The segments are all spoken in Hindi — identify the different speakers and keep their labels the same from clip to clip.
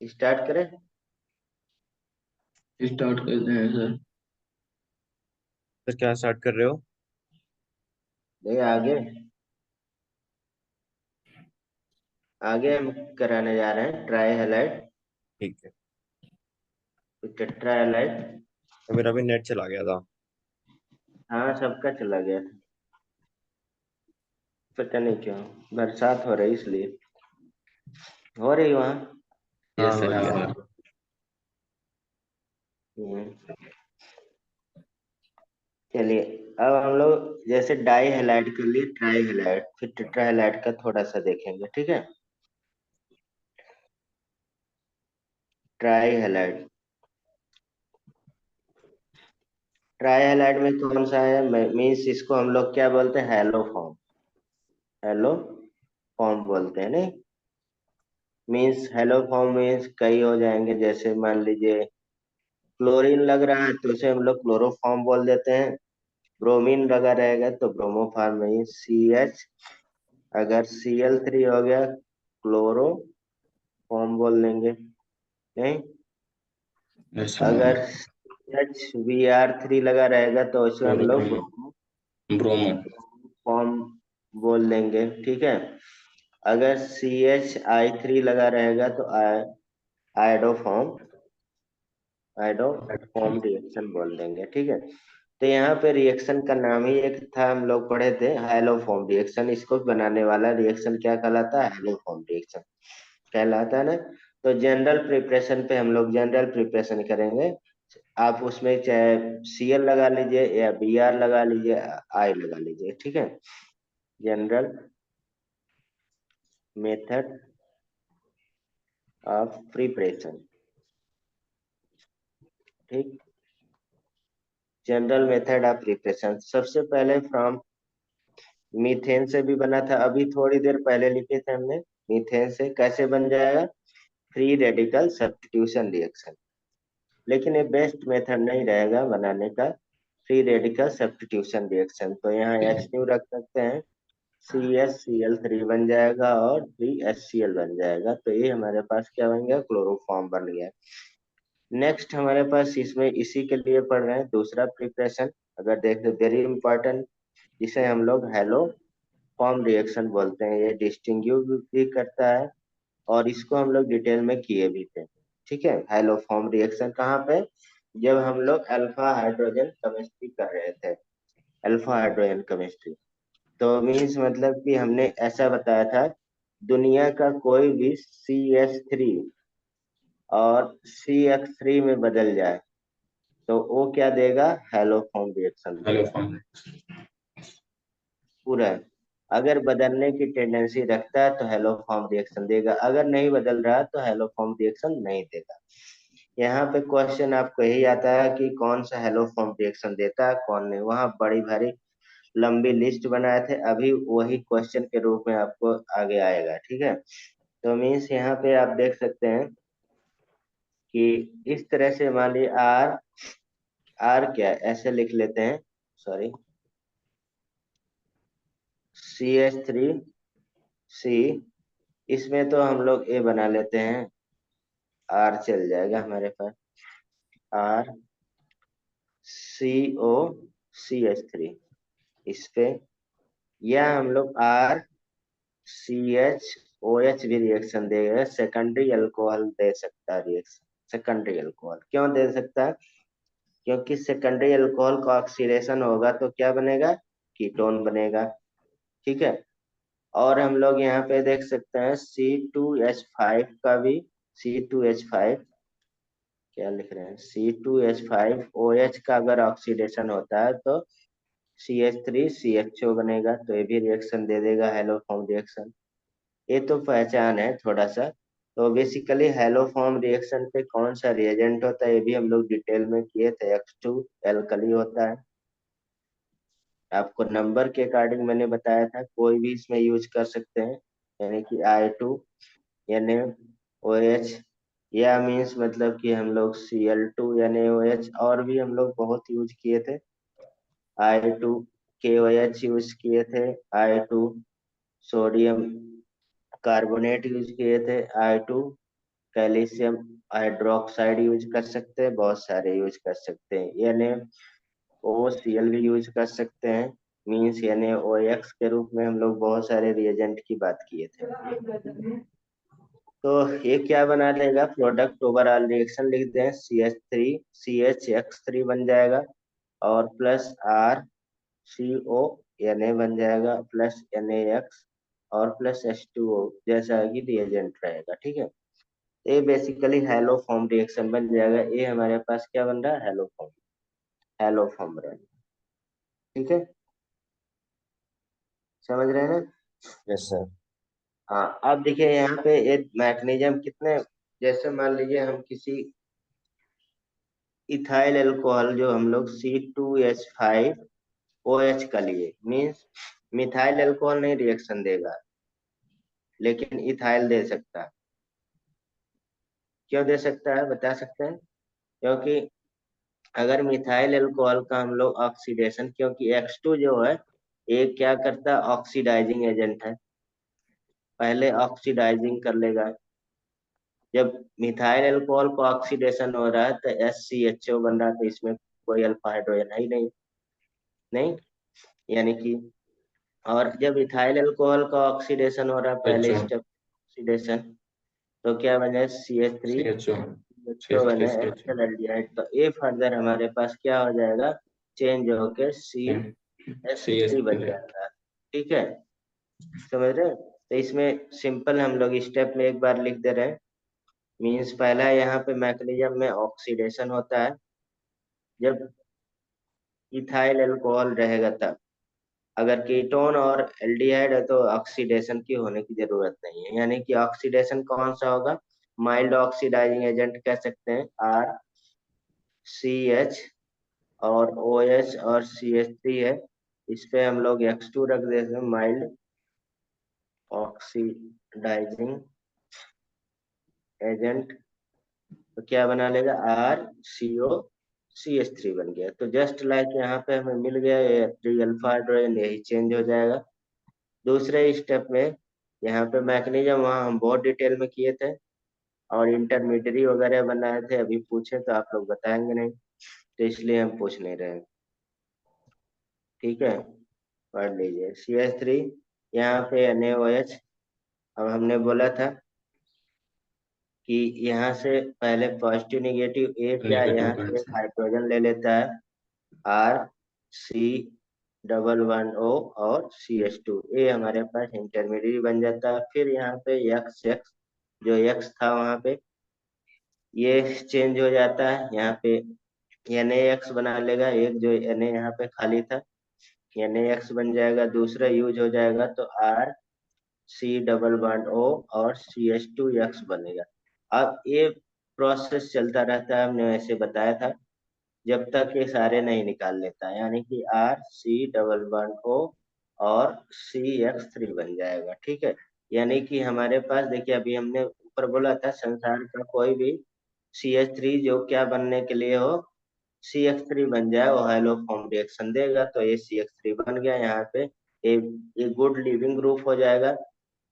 Speaker 1: स्टार्ट करें?
Speaker 2: स्टार्ट करते हैं सर।
Speaker 3: तो क्या स्टार्ट कर रहे हो?
Speaker 1: नहीं, आगे आगे हम कराने जा रहे हैं ट्राई हाईलाइट।
Speaker 3: ठीक है।
Speaker 1: Try highlight.
Speaker 3: तो मेरा भी नेट चला गया था।
Speaker 1: हाँ, सबका चला गया था। पता नहीं क्यों। बरसात हो रही इसलिए। हो रही वहाँ?
Speaker 3: हाँ,
Speaker 2: यस
Speaker 3: हो
Speaker 2: सर,
Speaker 3: रही
Speaker 2: हाँ
Speaker 3: है।
Speaker 2: सर।
Speaker 1: हम्म। चलिए, अब हम लोग जैसे डाई हाईलाइट के लिए ट्राई हाईलाइट, फिर टेट्रा हाईलाइट का थोड़ा सा देखेंगे, ठीक है। Try highlight. ट्राई हाईलाइट में कौन सा है? मीन्स इसको हम लोग क्या बोलते हैं? Hello form. हेलो फॉर्म बोलते हैं, नहीं? मीन्स हेलो फॉर्म मीन्स कई हो जाएंगे, जैसे मान लीजिए क्लोरीन लग रहा है तो उसे हम लोग क्लोरोफॉर्म बोल देते हैं। ब्रोमीन लगा रहेगा तो ब्रोमोफॉर्म में सी एच। अगर Cl3 हो गया, क्लोरोफॉर्म बोल देंगे, नहीं?
Speaker 2: यस सर, हाँ।
Speaker 1: अगर HBr3 लगा रहेगा तो उसमें हम लोग
Speaker 2: क्लोरोब्रोमो। ब्रोमो।
Speaker 1: ब्रोमोफॉर्म बोल देंगे, ठीक है। अगर CH3 लगा रहेगा तो आयोडोफॉर्म आयोडोफॉर्म रिएक्शन बोल देंगे, ठीक है। तो यहाँ पे रिएक्शन का नाम ही एक था, हम लोग पढ़े थे हैलोफॉर्म रिएक्शन। इसको बनाने वाला रिएक्शन क्या कहलाता है? हैलोफॉर्म रिएक्शन कहलाता है ना। तो जनरल प्रिपरेशन पे हम लोग जनरल प्रिपरेशन करेंगे। आप उसमें चाहे Cl लगा लीजिए या Br लगा लीजिए, आई लगा लीजिए, ठीक है। जनरल मेथड ऑफ प्रिपरेशन, ठीक। जनरल मेथड ऑफ प्रिपरेशन सबसे पहले फ्रॉम मीथेन से भी बना था, अभी थोड़ी देर पहले लिखे थे हमने। मीथेन से कैसे बन जाएगा? Free radical substitution reaction. लेकिन ये बेस्ट मेथड नहीं रहेगा बनाने का, फ्री रेडिकल सब्स्टिट्यूशन रिएक्शन। तो यहाँ एच न्यू रख सकते हैं, CsCl3 बन जाएगा और 3HCl बन जाएगा। तो ये हमारे पास क्या बन गया? क्लोरोफॉर्म बन गया। नेक्स्ट हमारे पास इसमें इसी के लिए पढ़ रहे हैं दूसरा प्रिपरेशन। अगर देखें, वेरी इंपॉर्टेंट, जिसे हम लोग हेलो फॉर्म रिएक्शन बोलते हैं। ये डिस्टिंग्विश भी करता है और इसको हम लोग डिटेल में किए भी थे, ठीक है। हेलो फॉर्म रिएक्शन कहाँ पे? जब हम लोग अल्फा हाइड्रोजन केमिस्ट्री कर रहे थे। अल्फा हाइड्रोजन केमिस्ट्री तो मीन्स मतलब कि हमने ऐसा बताया था, दुनिया का कोई भी CH3 और CH3 में बदल जाए तो वो क्या देगा? हेलो फॉर्म रिएक्शन
Speaker 2: हेलो
Speaker 1: देगा
Speaker 2: फॉर्म।
Speaker 1: पूरा। अगर बदलने की टेंडेंसी रखता है तो हेलो फॉर्म रिएक्शन देगा, अगर नहीं बदल रहा तो हेलो फॉर्म रिएक्शन नहीं देगा। यहाँ पे क्वेश्चन आपको यही आता है कि कौन सा हेलो फॉर्म रिएक्शन देता है, कौन नहीं। वहां बड़ी भारी लंबी लिस्ट बनाए थे, अभी वही क्वेश्चन के रूप में आपको आगे आएगा, ठीक है। तो मीन्स यहाँ पे आप देख सकते हैं कि इस तरह से मान लीजिए आर। आर क्या है? ऐसे लिख लेते हैं, सॉरी, CH3C। इसमें तो हम लोग ए बना लेते हैं, आर चल जाएगा हमारे पास। आर COCH3 इस पे, या हम लोग RCHOH भी रिएक्शन देगा। सेकेंडरी अल्कोहल दे सकता है रिएक्शन। सेकेंडरी अल्कोहल क्यों दे सकता है? क्योंकि सेकेंडरी अल्कोहल का ऑक्सीडेशन होगा तो क्या बनेगा? कीटोन बनेगा, ठीक है। और हम लोग यहाँ पे देख सकते हैं C2H5 का भी। C2H5 क्या लिख रहे हैं? C2H5OH का अगर ऑक्सीडेशन होता है तो CH3CHO बनेगा, तो ये भी रिएक्शन दे देगा, हेलो फॉर्म रिएक्शन। ये तो पहचान है थोड़ा सा। तो बेसिकली हेलो फॉर्म रिएक्शन पे कौन सा रिएजेंट होता है ये भी हम लोग डिटेल में किए थे। X2 एल्कली होता है। आपको नंबर के अकॉर्डिंग मैंने बताया था, कोई भी इसमें यूज कर सकते हैं, यानी कि I2NaOH, या मीन्स मतलब कि हम लोग Cl2NaOH, और भी हम लोग बहुत यूज किए थे। I2KOH यूज किए थे, I2 सोडियम कार्बोनेट यूज किए थे, I2 कैल्शियम हाइड्रोक्साइड यूज कर सकते हैं, बहुत सारे यूज कर सकते हैं। यानी OCl भी यूज कर सकते हैं, मीन्स NaOH के रूप में हम लोग बहुत सारे रिएजेंट की बात किए थे। तो ये क्या बना देगा, प्रोडक्ट ओवरऑल रिएक्शन लिख दें, CH3 बन जाएगा और प्लस RCONA बन जाएगा प्लस NaX और प्लस H2O जैसा कि रिएजेंट रहेगा। ठीक है, ये बेसिकली हैलो फॉर्म रिएक्शन बन जाएगा। ये हमारे पास क्या बन रहा है, हैलो फॉर्म रहेगा। ठीक है, समझ रहे हैं ना?
Speaker 3: Yes sir.
Speaker 1: हाँ, अब देखिए यहाँ पे एक मैकेनिज्म कितने, जैसे मान लीजिए हम किसी इथाइल अल्कोहल जो हम लोग C2H5OH का लिए, मीन्स मिथाइल अल्कोहल नहीं रिएक्शन देगा लेकिन इथाइल दे सकता है। क्यों दे सकता है बता सकते हैं? क्योंकि अगर मिथाइल अल्कोहल का हम लोग ऑक्सीडेशन, क्योंकि X2 जो है ये क्या करता है, ऑक्सीडाइजिंग एजेंट है, पहले ऑक्सीडाइजिंग कर लेगा। जब मिथाइल अल्कोहल को ऑक्सीडेशन हो रहा है तो SCHO बन रहा है, तो इसमें कोई अल्फा हाइड्रोजन है ही नहीं, यानी कि, और जब इथाइल अल्कोहल का ऑक्सीडेशन हो रहा है पहले
Speaker 2: CHO
Speaker 1: स्टेप ऑक्सीडेशन, तो क्या बने, CH3
Speaker 2: CHO
Speaker 1: तो बने
Speaker 2: CH3
Speaker 1: एसिटल एल्डिहाइड। तो ये फर्दर हमारे पास क्या हो जाएगा, चेंज होके CH3 बन
Speaker 2: CH3
Speaker 1: जाएगा। ठीक है, समझ रहे हैं? तो इसमें सिंपल हम लोग स्टेप में एक बार लिख दे रहे हैं। मीन्स पहला यहाँ पे मैकेनिज्म में ऑक्सीडेशन होता है, जब इथाइल अल्कोहल रहेगा तब। अगर कीटोन और एल्डिहाइड है तो ऑक्सीडेशन की होने की जरूरत नहीं है, यानी कि ऑक्सीडेशन कौन सा होगा, माइल्ड ऑक्सीडाइजिंग एजेंट कह सकते हैं, RCH और OH और CH3 है, इस पे हम लोग X2 रख देते हैं, माइल्ड ऑक्सीडाइजिंग एजेंट। तो क्या बना लेगा, RCOCH3 बन गया। तो जस्ट लाइक यहाँ पे हमें मिल गया ये अल्फा हाइड्रोजन, यही चेंज हो जाएगा। दूसरे स्टेप में यहाँ पे मैकेनिज्म वहाँ हम बहुत डिटेल में किए थे और इंटरमीडिएट वगैरह बनाए थे, अभी पूछे तो आप लोग बताएंगे नहीं, तो इसलिए हम पूछ नहीं रहे। ठीक है, पढ़ लीजिए। CH3 यहाँ पे NaOH। अब हमने बोला था कि यहाँ से पहले पॉजिटिव निगेटिव एक या
Speaker 2: नेगेटिव
Speaker 1: यहाँ से
Speaker 2: कैंसिल
Speaker 1: हाइड्रोजन ले लेता है, RC11O और CH2, ये हमारे पास इंटरमीडिएट बन जाता है। फिर यहाँ पे XX, जो X था वहां पे ये चेंज हो जाता है, यहाँ पे NaX बना लेगा, एक जो Na यहाँ पे खाली था NaX बन जाएगा, दूसरा यूज हो जाएगा तो RC डबल बॉन्ड O और CH2X बनेगा। अब ये प्रोसेस चलता रहता है, हमने वैसे बताया था, जब तक ये सारे नहीं निकाल लेता है, यानी कि RC डबल बॉन्ड O और CX3 बन जाएगा। ठीक है, यानी कि हमारे पास देखिए अभी हमने ऊपर बोला था संसार का कोई भी CH3 जो क्या बनने के लिए हो, CH3 बन जाए, वो हाइलो फॉर्म रिएक्शन देगा, तो ये CH3 बन गया। यहाँ पे ये गुड लिविंग ग्रुप हो जाएगा।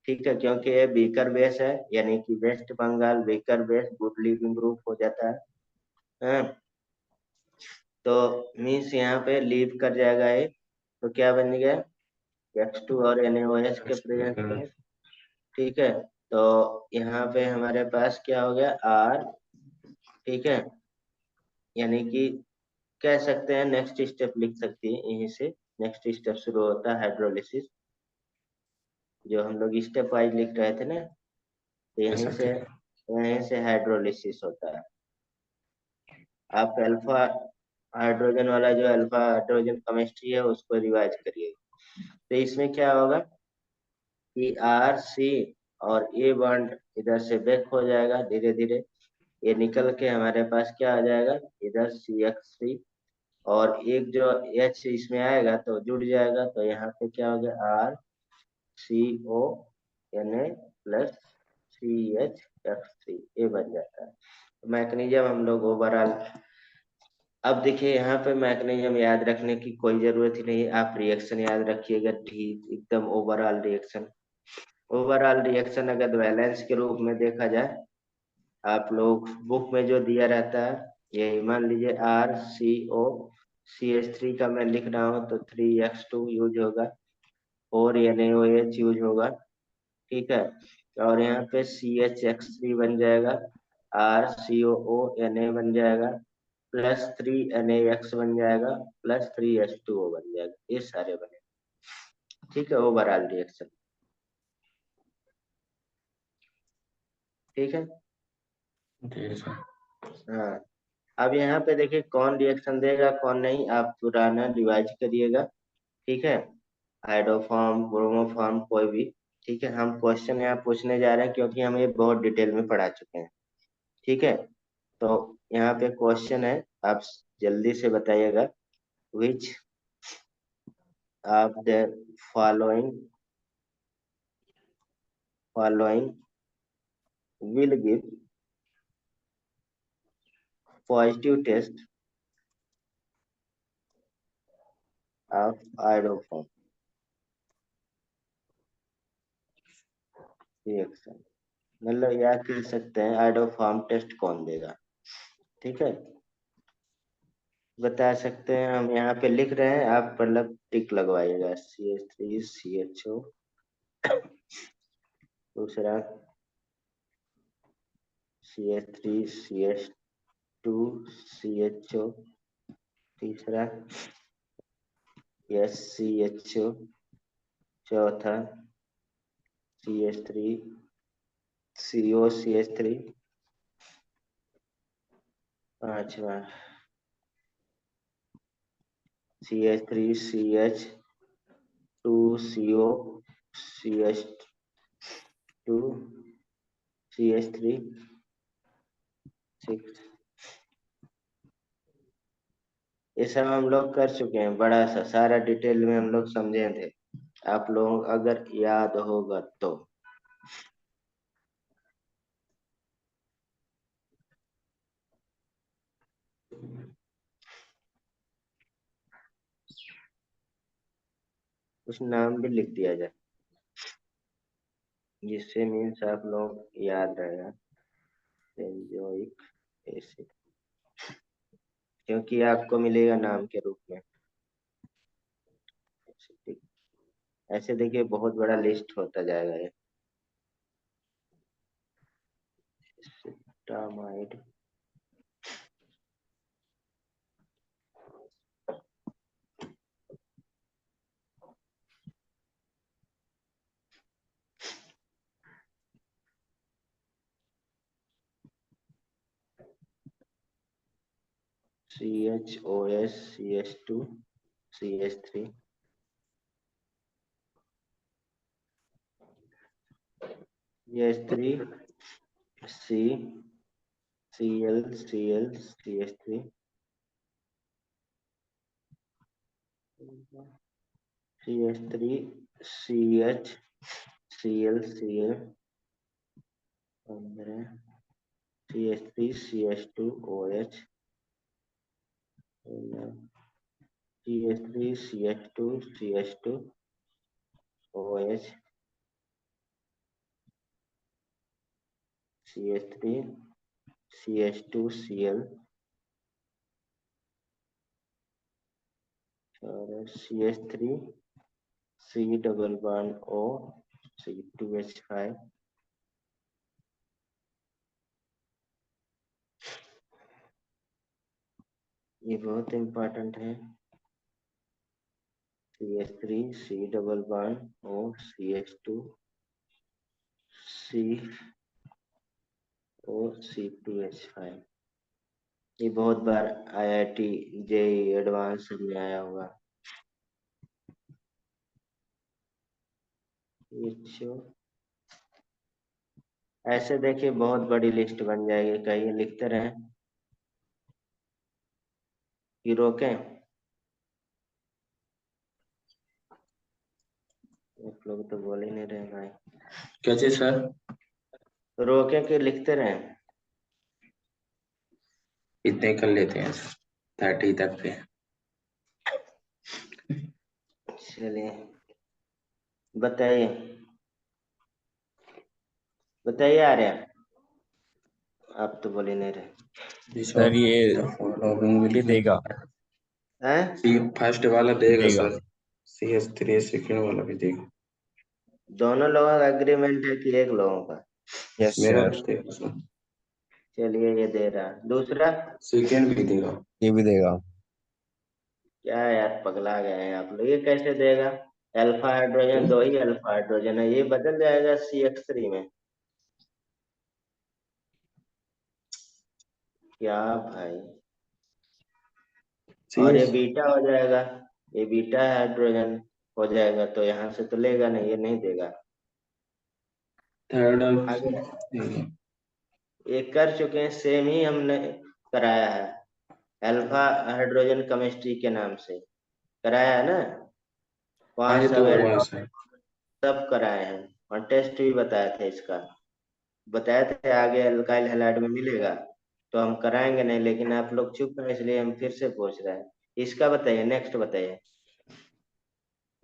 Speaker 1: ठीक है, क्योंकि ये बीकर बेस है, यानी कि West Bengal beaker base good living group हो जाता है। हाँ? तो मीन्स यहाँ पे लीव कर जाएगा ये, तो क्या बन गया, X2 और NaOH के प्रेजेंस में। ठीक है, तो यहाँ पे हमारे पास क्या हो गया, R। ठीक है, यानी कि कह सकते हैं नेक्स्ट स्टेप लिख सकती है यहीं से। नेक्स्ट स्टेप शुरू होता है हाइड्रोलिसिस, जो हम लोग स्टेप वाइज लिख रहे थे ना, तो यहीं से हाइड्रोलिसिस होता है। आप अल्फा हाइड्रोजन वाला जो अल्फा हाइड्रोजन केमिस्ट्री है उसको रिवाइज करिए। तो इसमें क्या होगा कि RC और A बॉन्ड इधर से बैक हो जाएगा धीरे धीरे, ये निकल के हमारे पास क्या आ जाएगा, इधर CX3, और एक जो H इसमें आएगा तो जुड़ जाएगा, तो यहाँ पे क्या हो गया, RCONA प्लस CH3 ये बन जाता है। मैकेनिज्म हम लोग ओवरऑल, अब देखिए यहाँ पे मैकेनिज्म याद रखने की कोई जरूरत ही नहीं है, आप रिएक्शन याद रखिएगा, ठीक एकदम ओवरऑल रिएक्शन। ओवरऑल रिएक्शन अगर बैलेंस के रूप में देखा जाए, आप लोग बुक में जो दिया रहता है, यही मान लीजिए RCO CH3 का मैं लिख रहा हूँ तो 3X2 यूज होगा, 4NaOH यूज होगा, ठीक है। और यहाँ पे CHX3 बन जाएगा, RCOONA बन जाएगा, +3NaX बन जाएगा, +3H2O बन जाएगा, ये सारे बने, ठीक है, ओवरऑल रिएक्शन, ठीक है।
Speaker 2: जी सर।
Speaker 1: हाँ, अब यहाँ पे देखिए कौन रिएक्शन देगा कौन नहीं, आप पुराना रिवाइज करिएगा, ठीक है। हाइड्रोफॉर्म, ब्रोमोफॉर्म, कोई भी, ठीक है। हम क्वेश्चन यहाँ पूछने जा रहे हैं क्योंकि हम ये बहुत डिटेल में पढ़ा चुके हैं, ठीक है। तो यहाँ पे क्वेश्चन है, आप जल्दी से बताइएगा। Which of the following following will give positive test of hydroform reaction, मतलब यह कह सकते हैं हाइड्रोफॉर्म टेस्ट कौन देगा, ठीक है। बता सकते हैं, हम यहाँ पे लिख रहे हैं, आप मतलब टिक लगवाइएगा। CH3CHO, दूसरा CH3CH2CHO, तीसरा SCHO, चौथा CH3COCH3, पांचवा CH3CH2CH2CH3, सिक्स, ये सब हम लोग कर चुके हैं, बड़ा सा सारा डिटेल में हम लोग समझे थे, आप लोग अगर याद होगा तो। कुछ नाम भी लिख दिया जाए जिससे मीन्स आप लोग याद रहेगा। बेंजोइक एसिड, क्योंकि आपको मिलेगा नाम के रूप में। ऐसे देखिए बहुत बड़ा लिस्ट होता जाएगा ये। सिटामाइड, CHOS CH2CH3, CH3CLCLCH3, CH3CHCLCL, 15, CH3CH2OH, CH3CH2CH2OH, CH3CH2Cl, और CH3C double bond O, C2H5, ये बहुत इम्पोर्टेंट है। CH3C double bond O, CH2CO, C2H5, ये बहुत बार IIT JEE एडवांस में आया हुआ। ऐसे देखिए बहुत बड़ी लिस्ट बन जाएगी, कहीं लिखते रहें कि रोकें। आप लोग तो बोल ही नहीं रहे भाई।
Speaker 2: क्या चीज सर?
Speaker 1: रोकें कि लिखते रहें?
Speaker 2: इतने कर लेते हैं सर, 30 तक पे।
Speaker 1: चलिए बताइए, बताइए आ रहे हैं। आप तो बोल ही नहीं रहे।
Speaker 3: सर ये देगा
Speaker 1: हैं?
Speaker 2: सी फर्स्ट वाला देगा
Speaker 3: देगा।
Speaker 2: सर, CS3 सेकंड वाला भी देगा।
Speaker 1: दोनों लोगों का एग्रीमेंट है कि एक लोगों का?
Speaker 3: यस
Speaker 2: मेरा
Speaker 3: सर।
Speaker 2: भी देगा सर,
Speaker 1: चलिए ये दे रहा। दूसरा
Speaker 2: सेकंड भी देगा।
Speaker 3: ये भी देगा।
Speaker 1: क्या यार, पगला गए हैं आप लोग, ये कैसे देगा? अल्फा हाइड्रोजन, दो ही अल्फा हाइड्रोजन है, ये बदल जाएगा CH3 में? क्या भाई? और ये
Speaker 2: CS
Speaker 1: बीटा हो जाएगा, ये बीटा हाइड्रोजन हो जाएगा, तो यहाँ से तो लेगा नहीं, ये नहीं देगा।
Speaker 2: थर्ड
Speaker 1: आगे
Speaker 2: देगा।
Speaker 1: ये कर चुके हैं, सेम ही हमने कराया है, अल्फा हाइड्रोजन केमिस्ट्री के नाम से कराया है ना,
Speaker 2: हाँ
Speaker 1: वहाँ
Speaker 2: ये तो
Speaker 1: सब
Speaker 2: हुआ है सर।
Speaker 1: सब कराए हैं, और टेस्ट भी बताया था इसका, बताए थे आगे अल्काइल हैलाइड में मिलेगा, तो हम कराएंगे नहीं, लेकिन आप लोग चुप हैं इसलिए हम फिर से पूछ रहे हैं। इसका बताइए, नेक्स्ट बताइए।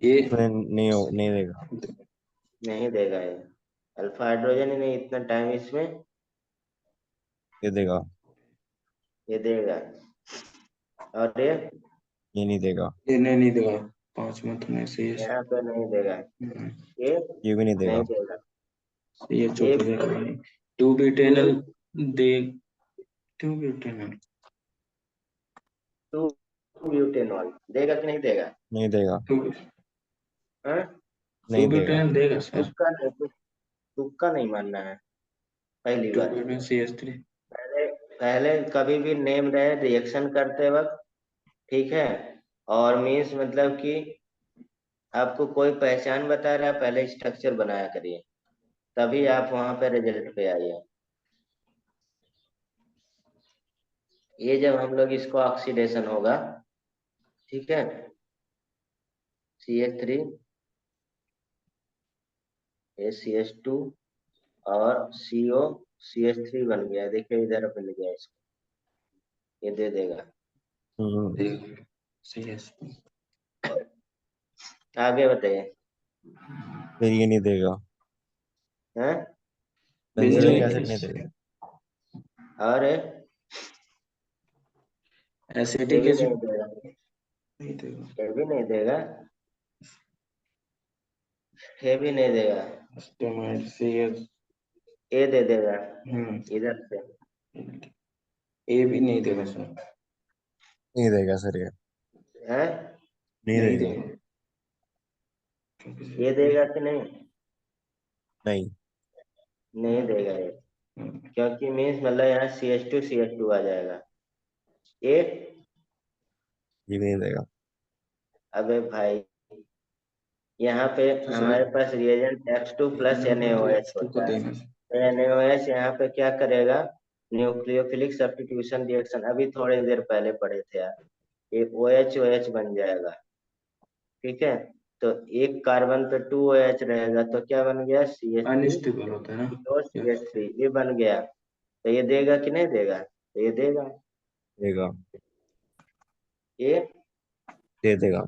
Speaker 2: ये
Speaker 3: नहीं देगा।
Speaker 1: नहीं देगा ये, अल्फा हाइड्रोजन ही नहीं, इतना टाइम इसमें।
Speaker 3: ये देगा।
Speaker 1: ये देगा। और
Speaker 3: ये नहीं देगा।
Speaker 2: ये नहीं देगा, 5 मंथ में CS।
Speaker 1: यहाँ पे नहीं देगा, ये
Speaker 3: ये भी नहीं
Speaker 1: नहीं
Speaker 3: देगा।
Speaker 1: देगा।
Speaker 2: ये
Speaker 1: ये
Speaker 2: चौथा देगा नहीं। टू ब्यूटेनल दे, टू ब्यूटेनल,
Speaker 1: टू ब्यूटेनॉल देगा कि नहीं देगा?
Speaker 3: नहीं देगा।
Speaker 2: टू
Speaker 1: हाँ?
Speaker 3: नहीं देगा।
Speaker 2: ब्यूटेनल देगा सर।
Speaker 1: तुक्का नहीं, तुक्का नहीं मानना है, पहली
Speaker 2: टू
Speaker 1: बात।
Speaker 2: Butanal CS3।
Speaker 1: पहले पहले कभी भी नेम रहे रिएक्शन करते वक्त, ठीक है, और मीन्स मतलब कि आपको कोई पहचान बता रहा है, पहले स्ट्रक्चर बनाया करिए, तभी आप वहां पे रिजल्ट पे आइए। ये जब हम लोग इसको ऑक्सीडेशन होगा, ठीक है, CH3 ACH2 और COCH3 बन गया, देखिए इधर बन गया इसको, ये दे देगा।
Speaker 2: देगा CS।
Speaker 1: आगे बताइए।
Speaker 3: फिर ये नहीं देगा।
Speaker 1: हैं? ये
Speaker 3: बेंजीलिक
Speaker 1: नहीं
Speaker 3: एसिड नहीं
Speaker 2: बेंजीलिक
Speaker 3: देगा।
Speaker 1: और ये
Speaker 2: एसिटिक
Speaker 1: भी नहीं
Speaker 2: एसिड
Speaker 1: देगा,
Speaker 2: नहीं देगा।
Speaker 1: ये भी नहीं देगा, ये भी नहीं देगा।
Speaker 2: स्टेमाइड CS।
Speaker 1: ये दे देगा
Speaker 2: हम्म।
Speaker 1: इधर से।
Speaker 2: ए भी नहीं देगा सर।
Speaker 3: नहीं देगा सर ये।
Speaker 1: हैं?
Speaker 3: नहीं
Speaker 2: नहीं
Speaker 3: देगा।
Speaker 2: देगा क्योंकि
Speaker 1: ये
Speaker 2: सिर्फ
Speaker 1: देगा कि नहीं?
Speaker 3: नहीं।
Speaker 1: नहीं देगा ये,
Speaker 2: हम्म,
Speaker 1: क्योंकि मीन्स मतलब यहाँ CH2 आ जाएगा। ये
Speaker 3: ये भी नहीं देगा।
Speaker 1: अबे भाई, यहाँ पे
Speaker 2: तो सर
Speaker 1: हमारे पास रिएजेंट X2
Speaker 2: एक
Speaker 1: प्लस
Speaker 2: नंबर तो
Speaker 1: NaOH
Speaker 2: X2 का
Speaker 1: होता है,
Speaker 2: देना सर।
Speaker 1: तो NaOH यहाँ पे क्या करेगा, न्यूक्लियोफिलिक सब्स्टिट्यूशन रिएक्शन, अभी थोड़ी देर पहले पढ़े थे यार, ये OH बन जाएगा, ठीक है, तो एक कार्बन पे 2 OH रहेगा, तो क्या बन गया, CH3
Speaker 2: अनस्टेबल होता है ना।
Speaker 1: और
Speaker 2: यस।
Speaker 1: CH3, ये बन गया, तो ये देगा कि नहीं देगा? तो ये देगा,
Speaker 3: देगा।
Speaker 1: ये
Speaker 3: दे देगा।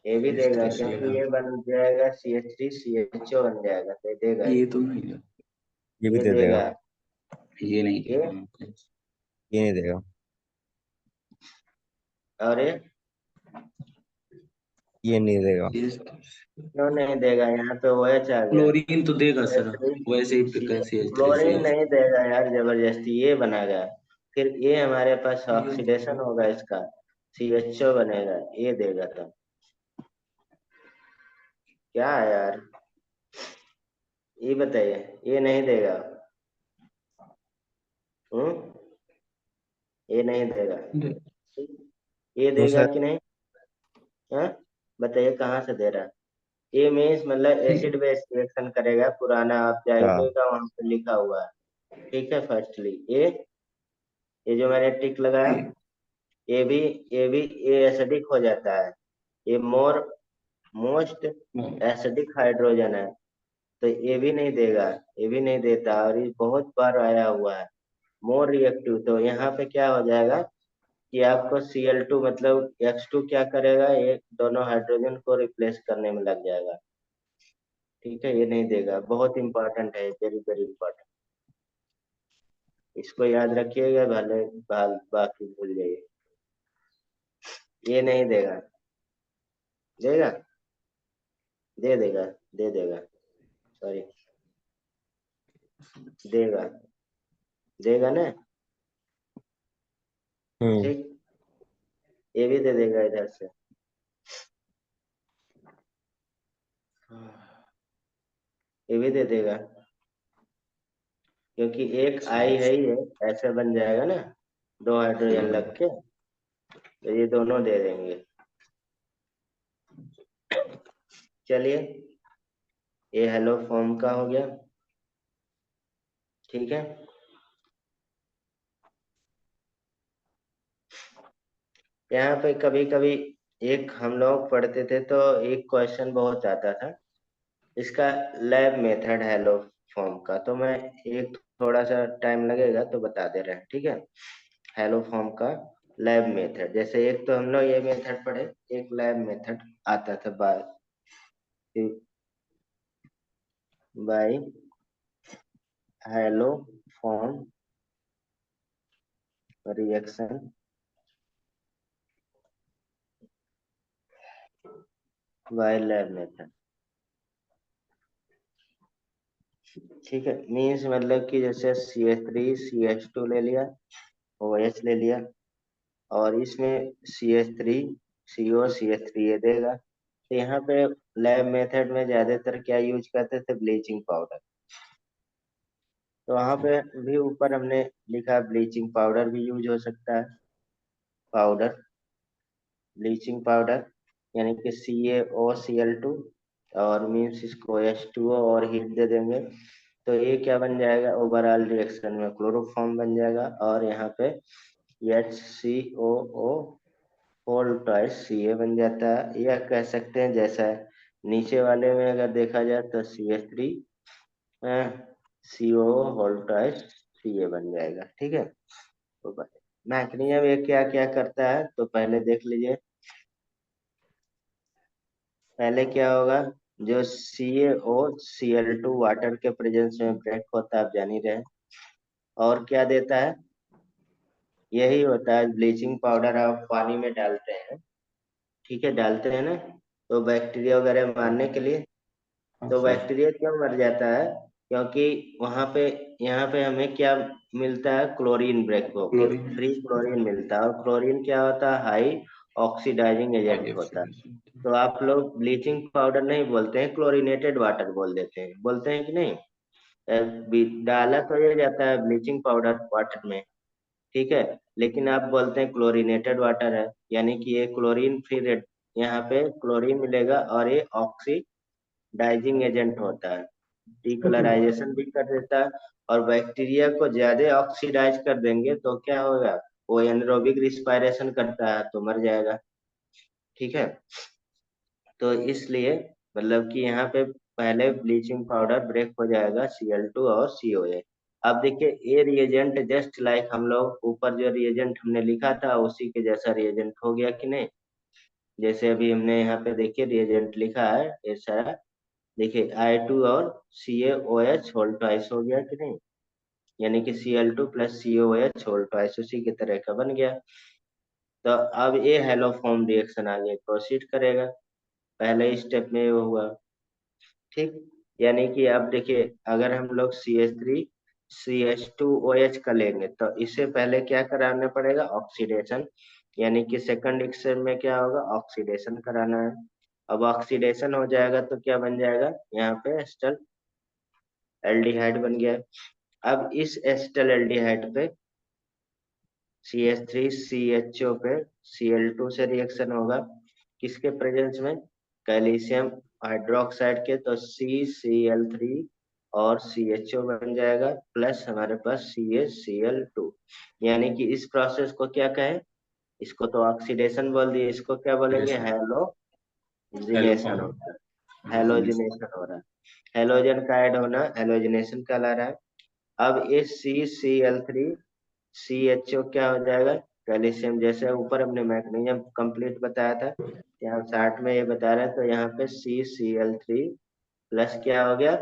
Speaker 1: ये भी देगा, क्योंकि
Speaker 2: देगा।
Speaker 1: ये बन जाएगा CH3CHO बन जाएगा, तो ये देगा,
Speaker 2: ये तो नहीं देगा।
Speaker 3: ये भी
Speaker 1: ये
Speaker 3: दे देगा।
Speaker 1: देगा,
Speaker 2: ये नहीं
Speaker 1: ये
Speaker 2: देगा।
Speaker 3: ये नहीं देगा।
Speaker 1: और ये
Speaker 3: ये नहीं देगा।
Speaker 2: ये
Speaker 1: क्यों नहीं देगा? यहाँ पे OH आ गया,
Speaker 2: क्लोरीन तो देगा सर, वैसे ही CH3
Speaker 1: क्लोरीन
Speaker 2: CS।
Speaker 1: नहीं देगा यार, जबरदस्ती ये बना गया, फिर ये हमारे पास
Speaker 2: ये
Speaker 1: ऑक्सीडेशन होगा इसका, CHO बनेगा, ये देगा, तो क्या है यार, ये बताइए, ये नहीं देगा। हम्म? ये नहीं देगा, ये
Speaker 3: क्यों
Speaker 1: देगा
Speaker 3: सर?
Speaker 1: कि नहीं? हाँ? बताइए कहाँ से दे रहा है? ये मीन्स मतलब एसिड बेस रिएक्शन करेगा, पुराना आप
Speaker 3: क्या?
Speaker 1: जाइएगा वहां पे लिखा हुआ है, ठीक है, फर्स्टली ये जो मैंने टिक लगाया, ये भी ये भी ये एसिडिक हो जाता है, ये मोस्ट एसिडिक हाइड्रोजन है, तो ये भी नहीं देगा, ये भी नहीं देता, और ये बहुत बार आया हुआ है, मोर रिएक्टिव, तो यहाँ पे क्या हो जाएगा कि आपको Cl2 मतलब X2 क्या करेगा, ये दोनों हाइड्रोजन को रिप्लेस करने में लग जाएगा, ठीक है, ये नहीं देगा, बहुत इंपॉर्टेंट है, वेरी वेरी इंपॉर्टेंट। इसको याद रखिएगा, भले बाकी भूल जाइए। ये नहीं देगा, देगा, दे देगा, दे देगा, सॉरी, देगा, देगा ना,
Speaker 3: हम्म।
Speaker 1: ठीक। ये भी दे देगा इधर से। ये भी दे देगा, क्योंकि एक आई है ही है, ऐसे बन जाएगा ना, दो हाइड्रोजन लग के, तो ये दोनों दे देंगे। चलिए, ये हेलो फॉर्म का हो गया, ठीक है। यहाँ पे कभी कभी एक हम लोग पढ़ते थे तो एक क्वेश्चन बहुत आता था, इसका लैब मेथड हेलो फॉर्म का, तो मैं एक थोड़ा सा टाइम लगेगा तो बता दे रहे हैं, ठीक है। हेलो फॉर्म का लैब मेथड, जैसे एक तो हम लोग ये मेथड पढ़े, एक लैब मेथड आता था by haloform reaction by lab method, ठीक है। मीन्स मतलब कि जैसे CH3 CH2 ले लिया, OH ले लिया, और इसमें CH3 CO CH3 ये देगा। तो यहाँ पे लैब मेथड में ज्यादातर क्या यूज करते थे, ब्लीचिंग पाउडर। तो वहां पे भी ऊपर हमने लिखा ब्लीचिंग पाउडर भी यूज हो सकता है, पाउडर, ब्लीचिंग पाउडर, यानी कि CaOCl2, और मीन्स इसको H2O और हीट दे देंगे, तो ये क्या बन जाएगा, ओवरऑल रिएक्शन में क्लोरोफॉर्म बन जाएगा, और यहाँ पे HCOO होल ट्वाइस Ca बन जाता है, या कह सकते हैं जैसा है नीचे वाले में अगर देखा जाए तो CH3 COO whole twice Ca बन जाएगा, ठीक है। तो मैग्नीशियम ये क्या क्या करता है तो पहले देख लीजिए। पहले क्या होगा, जो CaOCl2 वाटर के प्रेजेंस में ब्रेक होता है, आप जान ही रहे हैं। और क्या देता है, यही होता है, ब्लीचिंग पाउडर आप पानी में डालते हैं, ठीक है, डालते हैं ना, तो बैक्टीरिया वगैरह मारने के लिए।
Speaker 2: हाँ
Speaker 1: तो
Speaker 2: सर।
Speaker 1: बैक्टीरिया क्यों मर जाता है, क्योंकि वहां पे, यहाँ पे हमें क्या मिलता है, क्लोरीन ब्रेक होके
Speaker 2: क्लोरीन।
Speaker 1: फ्री क्लोरीन मिलता है, और क्लोरीन क्या होता है, हाई ऑक्सीडाइजिंग
Speaker 2: हाई
Speaker 1: एजेंट होता है।
Speaker 2: ऑक्सीडेशन।
Speaker 1: तो आप लोग ब्लीचिंग पाउडर नहीं बोलते हैं, क्लोरीनेटेड वाटर बोल देते हैं, बोलते हैं कि नहीं। डाला तो ये जाता है ब्लीचिंग पाउडर वाटर में, ठीक है, लेकिन आप बोलते हैं क्लोरीनेटेड वाटर है, यानी कि ये क्लोरीन फ्री रेड, यहाँ पे क्लोरीन मिलेगा, और ये ऑक्सीडाइजिंग एजेंट होता है, डीकलराइजेशन भी कर देता है। और बैक्टीरिया को ज्यादा ऑक्सीडाइज कर देंगे तो क्या होगा, वो एनरोबिक रिस्पायरेशन करता है तो मर जाएगा, ठीक है। तो इसलिए मतलब कि यहाँ पे पहले ब्लीचिंग पाउडर ब्रेक हो जाएगा Cl2 और COA। अब देखिए ये रिएजेंट जस्ट लाइक हम लोग ऊपर जो रिएजेंट हमने लिखा था उसी के जैसा रिएजेंट हो गया कि नहीं। जैसे अभी हमने यहाँ पे देखिए रिएजेंट लिखा है ये सारा, देखिए I2 और CaOH होल ट्वाइस हो गया कि नहीं, यानी कि Cl2 plus COH whole twice उसी की तरह का बन गया। तो अब ये हेलोफॉर्म रिएक्शन आगे प्रोसीड करेगा, पहले स्टेप में ये हुआ, ठीक। यानी कि अब देखिए अगर हम लोग CH3 CH2OH का लेंगे तो इससे पहले क्या कराना पड़ेगा, ऑक्सीडेशन, यानी कि सेकंड स्टेप में क्या होगा, ऑक्सीडेशन कराना है। अब ऑक्सीडेशन हो जाएगा तो क्या बन जाएगा, यहाँ पे एस्टर एल्डिहाइड बन गया। अब इस एस्टर एल्डिहाइड पे CH3 CHO पे Cl2 से रिएक्शन होगा, किसके प्रेजेंस में, कैल्शियम हाइड्रोक्साइड के, तो CCl3 और CHO बन जाएगा, प्लस हमारे पास CaCl2, यानी कि इस प्रोसेस को क्या कहें, इसको तो ऑक्सीडेशन बोल दिए, इसको क्या बोलेंगे,
Speaker 2: ऑक्सीडेशन।
Speaker 1: Halogenation
Speaker 2: haloform.
Speaker 1: होता है,
Speaker 2: हेलोजिनेशन।
Speaker 1: हेलोजिनेशन हो रहा है, हेलोजन का ऐड होना हेलोजिनेशन कहला रहा है। अब ये CCl3 CHO क्या हो जाएगा, कैल्शियम, जैसे ऊपर हमने मैग्नीशियम कंप्लीट बताया था, यहाँ 60 में ये बता रहे हैं, तो यहाँ पे CCl3 प्लस क्या हो गया,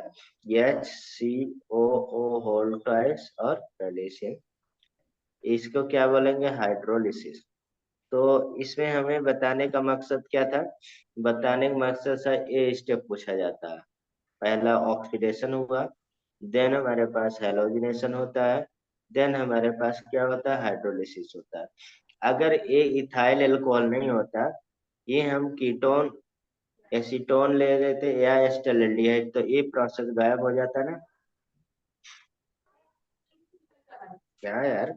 Speaker 1: HCOO होल ट्वाइस और कैल्शियम, इसको क्या बोलेंगे, हाइड्रोलिसिस। तो इसमें हमें बताने का मकसद क्या था, बताने का मकसद से ये स्टेप पूछा जाता है। पहला ऑक्सीडेशन हुआ, देन हमारे पास हेलोजिनेशन होता है, देन हमारे पास क्या होता है, हाइड्रोलिसिस होता है। अगर ये इथाइल एल्कोहल नहीं होता, ये हम कीटोन एसीटोन ले लेते या एस्टल्डिहाइड, तो ये प्रोसेस गायब हो जाता ना। क्या यार,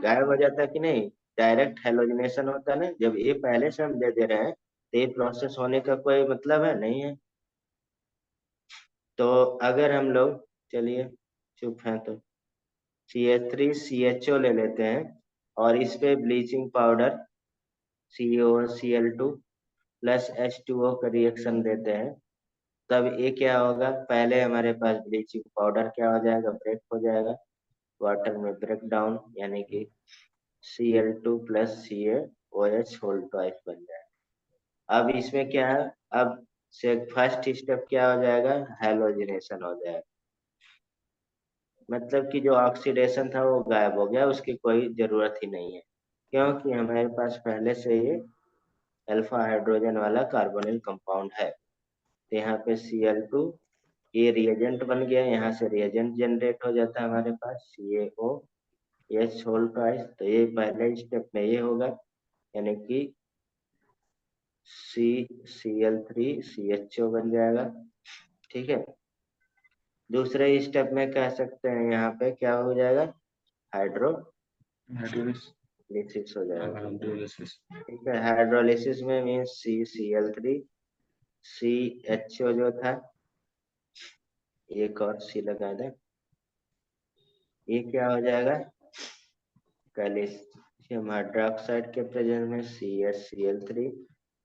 Speaker 1: गायब हो जाता कि नहीं, डायरेक्ट हेलोजिनेशन होता ना। जब ये पहले से हम दे दे रहे हैं तो ये प्रोसेस होने का कोई मतलब है नहीं है। तो अगर हम लोग, चलिए चुप हैं तो CH3CHO ले लेते हैं और इस पे bleaching powder COCl2 plus H2O का रिएक्शन देते हैं, तब ये क्या होगा, पहले हमारे पास ब्लीचिंग पाउडर क्या हो जाएगा, ब्रेक हो जाएगा, वाटर में ब्रेक डाउन, यानी कि Cl2 plus CaOH whole twice बन जाएगा। अब इसमें क्या है, अब से फर्स्ट स्टेप क्या हो जाएगा, हेलोजिनेशन हो जाएगा। मतलब कि जो ऑक्सीडेशन था वो गायब हो गया, उसकी कोई जरूरत ही नहीं है, क्योंकि हमारे पास पहले से ये अल्फा हाइड्रोजन वाला कार्बोनिल कंपाउंड है। तो यहाँ पे Cl2, ये रिएजेंट बन गया, यहाँ से रिएजेंट जनरेट हो जाता है हमारे पास CaOH होल ट्वाइस। तो ये पहले स्टेप में ये होगा, यानी कि CCl3CHO बन जाएगा। ठीक है, दूसरे स्टेप में कह सकते हैं यहाँ पे क्या हो जाएगा, हाइड्रोलिसिस
Speaker 2: हाइड्रोलिसिस।
Speaker 1: हो जाएगा।
Speaker 2: हाइड्रोलिसिस।
Speaker 1: ठीक है, हाइड्रोलिसिस में मीन्स CCl3 CHO जो था, एक और C लगा दे, ये क्या हो जाएगा, कैल्शियम हाइड्रोक्साइड के प्रेजेंस में CHCl3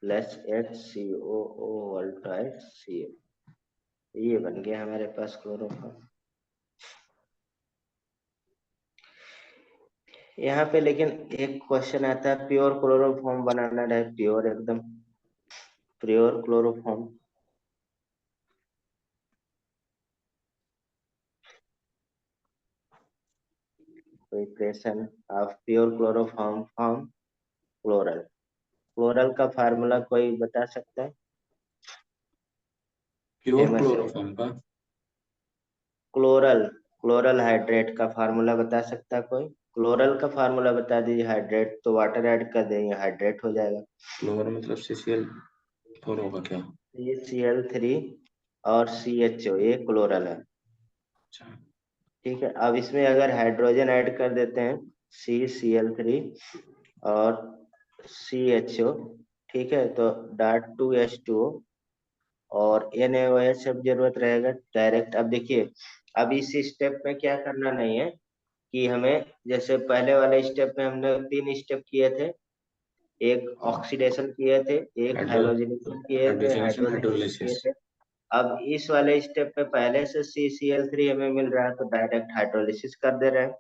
Speaker 1: plus HCOO whole twice Cl, ये बन गया हमारे पास क्लोरोफॉर्म। यहाँ पे लेकिन एक क्वेश्चन आता है, प्योर क्लोरोफॉर्म बनाना है, प्योर एकदम pure chloroform, preparation of pure chloroform from chloral. Chloral का फार्मूला कोई बता सकता है,
Speaker 2: प्योर
Speaker 1: फेमस है
Speaker 2: क्लोरोफॉर्म का
Speaker 1: क्लोरल, क्लोरल हाइड्रेट का फार्मूला बता सकता है कोई, क्लोरल का फार्मूला बता दीजिए, हाइड्रेट तो वाटर ऐड कर देंगे, हाइड्रेट हो जाएगा।
Speaker 2: क्लोर मतलब CCl4 होगा क्या?
Speaker 1: CCl3 और CHO, ये क्लोरल है।
Speaker 2: अच्छा।
Speaker 1: ठीक है, अब इसमें अगर हाइड्रोजन ऐड कर देते हैं CCl3 और CHO, ठीक है, तो .2H2O और NaOH सब जरूरत रहेगा डायरेक्ट। अब देखिए, अब इस स्टेप में क्या करना नहीं है कि हमें, जैसे पहले वाले स्टेप में हमने 3 स्टेप किए थे, एक ऑक्सीडेशन किए थे, एक
Speaker 2: हाइड्रो
Speaker 1: हाइड्रोजनेशन किए थे,
Speaker 2: हाइड्रोजनेशन
Speaker 1: हाइड्रोलिसिस किए
Speaker 2: हाइड्रोलिसिस।
Speaker 1: थे। अब इस वाले स्टेप में पहले से CCl3 हमें मिल रहा है, तो डायरेक्ट हाइड्रोलिसिस कर दे रहे हैं।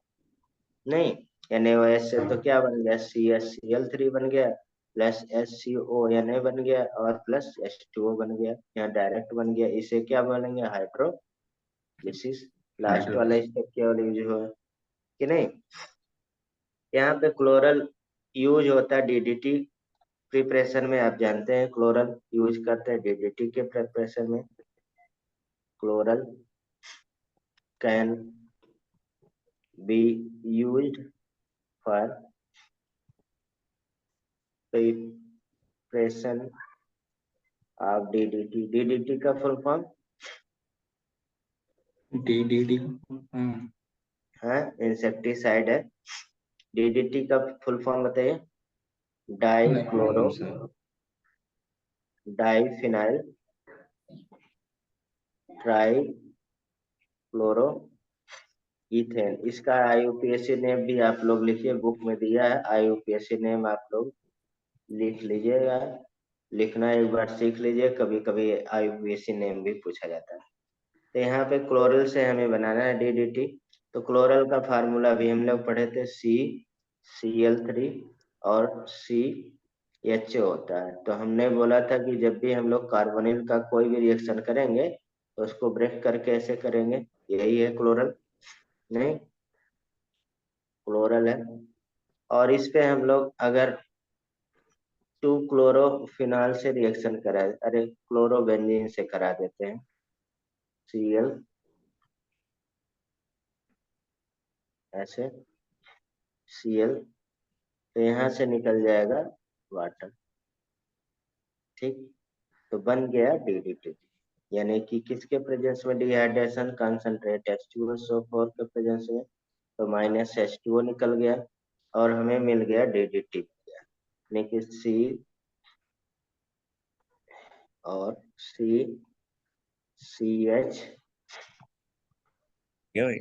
Speaker 1: नहीं, NaOH से तो क्या बन गया, CHCl3 बन गया प्लस HCONA बन गया और प्लस H2O बन गया, यहाँ डायरेक्ट बन गया, इसे क्या बोलेंगे, हाइड्रोलिसिस। लास्ट वाला
Speaker 2: हाइड्रोलिसिस।
Speaker 1: स्टेप केवल यूज हुआ कि नहीं। यहाँ पे क्लोरल यूज होता है DDT प्रिपरेशन में, आप जानते हैं क्लोरल यूज करते हैं DDT के प्रिपरेशन में। Chloral can be used for preparation of DDT का फुल फॉर्म
Speaker 2: DDD।
Speaker 1: है, इंसेक्टिसाइड है। DDT का फुल फॉर्म बताइए, डाई
Speaker 2: नहीं
Speaker 1: क्लोरो
Speaker 2: मालूम sir.
Speaker 1: Diphenyl try chloro ethane. इसका IUPAC नेम भी आप लोग लिखिए, बुक में दिया है IUPAC नेम, आप लोग लिख लीजिएगा, लिखना एक बार सीख लीजिए, कभी कभी IUPAC नेम भी पूछा जाता है। तो यहाँ पे क्लोरल से हमें बनाना है DDT। तो क्लोरल का फार्मूला भी हम लोग पढ़े थे, CCl3 और CHO होता है। तो हमने बोला था कि जब भी हम लोग कार्बोनिल का कोई भी रिएक्शन करेंगे तो उसको ब्रेक करके ऐसे करेंगे, यही है क्लोरल, नहीं क्लोरल है। और इस पे हम लोग अगर 2 क्लोरोफिनॉल से रिएक्शन कराए, अरे क्लोरोबेंजीन से करा देते हैं, Cl ऐसे Cl, तो यहाँ से निकल जाएगा वाटर, ठीक। तो बन गया DDT, यानी कि किसके प्रेजेंस में डिहाइड्रेशन, कंसंट्रेट H2SO4 के प्रेजेंस में, तो माइनस H2O निकल गया और हमें मिल गया DDT, यानी कि C और CH
Speaker 3: क्या भाई?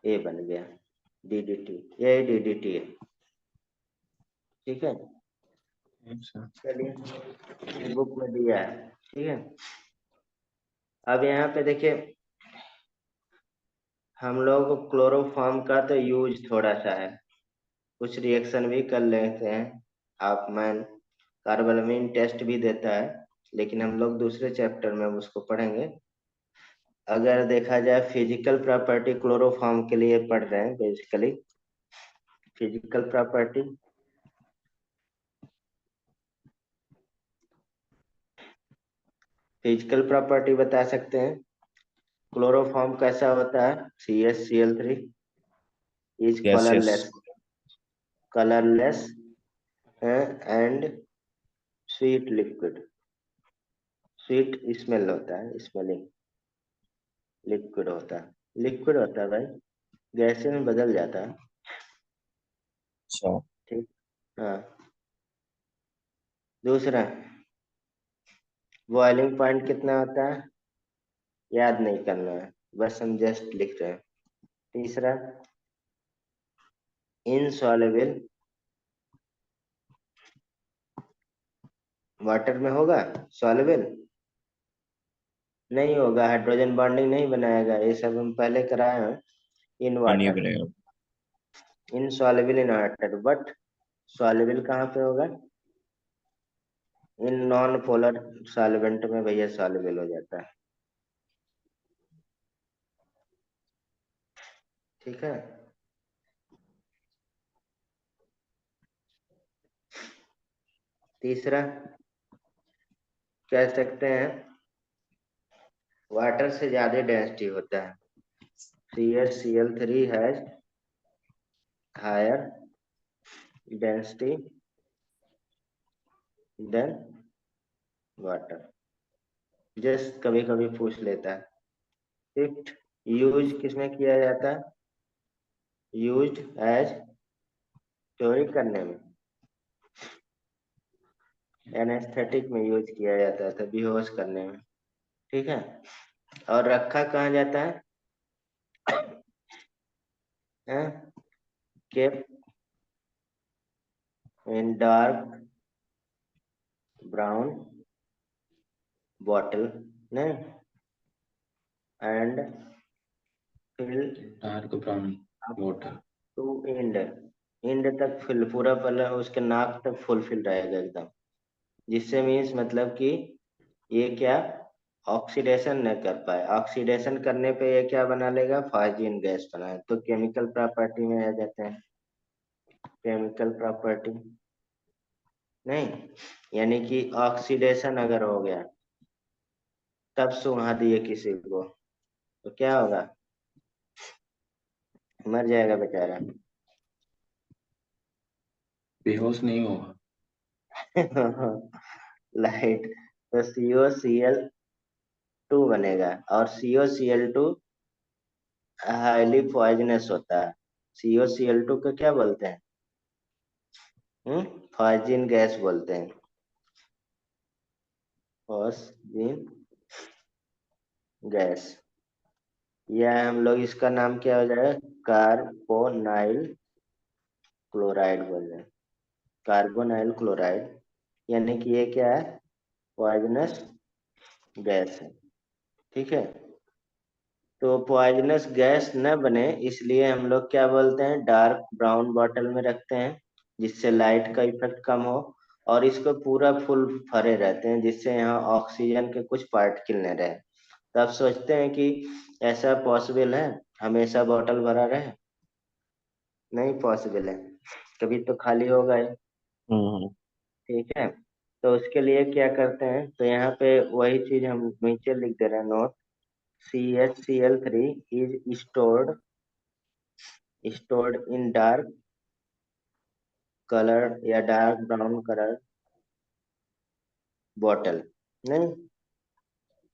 Speaker 1: ए बन गया DDT, यही DDT है, ठीक है।
Speaker 2: अच्छा।
Speaker 1: चलिए बुक में दिया है, ठीक है। अब यहाँ पे देखिए हम लोग क्लोरोफॉर्म का तो यूज थोड़ा सा है, कुछ रिएक्शन भी कर लेते हैं, हाफमैन कार्बामेन टेस्ट भी देता है, लेकिन हम लोग दूसरे चैप्टर में उसको पढ़ेंगे। अगर देखा जाए फिजिकल प्रॉपर्टी क्लोरोफॉर्म के लिए पढ़ रहे हैं बेसिकली, फिजिकल प्रॉपर्टी बता सकते हैं क्लोरोफॉर्म कैसा होता है। CH Cl3 is
Speaker 3: yes yes.
Speaker 1: Colourless and sweet liquid, sweet smell होता है, स्मेलिंग, लिक्विड होता है भाई, गैसें में बदल जाता है,
Speaker 3: अच्छा।
Speaker 1: ठीक। हाँ, दूसरा बॉइलिंग पॉइंट कितना होता है, याद नहीं करना है, बस हम जस्ट लिख रहे हैं। तीसरा इनसॉल्युबल, वाटर में होगा, सॉल्युबल नहीं होगा, हाइड्रोजन बॉन्डिंग नहीं बनाएगा, ये सब हम पहले कराए हैं। इन
Speaker 3: ये नहीं
Speaker 1: वाटर,
Speaker 3: बनेगा।
Speaker 1: Insoluble in water, but soluble कहाँ पे होगा, इन नॉन पोलर सॉल्वेंट में भैया सॉल्युबल हो जाता है, ठीक है। तीसरा कह सकते हैं वाटर से ज्यादा डेंसिटी होता है, CH Cl3 has higher density than water, just कभी कभी पूछ लेता है। फिफ्थ, यूज किसमें किया जाता है, यूज्ड एज चोरी करने में, एनेस्थेटिक में यूज किया जाता था, बेहोश करने में, ठीक है। और रखा कहाँ जाता है, keep in dark brown bottle, नहीं, and fill
Speaker 2: dark brown water.
Speaker 1: To end, end तक फिल, पूरा पहले उसके नाक तक फुलफिल रहेगा एकदम, जिससे मीन्स मतलब कि ये क्या ऑक्सीडेशन न कर पाए, ऑक्सीडेशन करने पे ये क्या बना लेगा, फाजिन गैस बनाए, तो केमिकल प्रॉपर्टी में आ जाते हैं, केमिकल प्रॉपर्टी, नहीं, यानी कि ऑक्सीडेशन अगर हो गया तब सुंघा दिए किसी को तो क्या होगा, मर जाएगा बेचारा।
Speaker 2: बेहोश नहीं होगा।
Speaker 1: लाइट, तो CO Cl2 बनेगा, और CO Cl2 हाईली पॉइजनस होता है, CO Cl2 को क्या बोलते हैं, पॉइजन गैस बोलते हैं, पॉइजन गैस, या हम लोग इसका नाम क्या हो जाएगा, कार्बोनाइल क्लोराइड बोल रहे हैं, कार्बोनाइल क्लोराइड, यानी कि ये क्या है, पॉइजनस गैस है, ठीक है। तो पॉइजनस गैस न बने इसलिए हम लोग क्या बोलते हैं, डार्क ब्राउन बॉटल में रखते हैं, जिससे लाइट का इफेक्ट कम हो और इसको पूरा फुल भरे रहते हैं, जिससे यहाँ ऑक्सीजन के कुछ पार्टिकल न रहे। तो आप सोचते हैं कि ऐसा पॉसिबल है हमेशा बॉटल भरा रहे? नहीं पॉसिबल है, कभी तो खाली होगा ही।
Speaker 3: हम्म।
Speaker 1: ठीक है, तो उसके लिए क्या करते हैं, तो यहाँ पे वही चीज हम नीचे लिख दे रहे हैं, note CHCl3 is stored in dark colour या डार्क ब्राउन कलर बॉटल, नहीं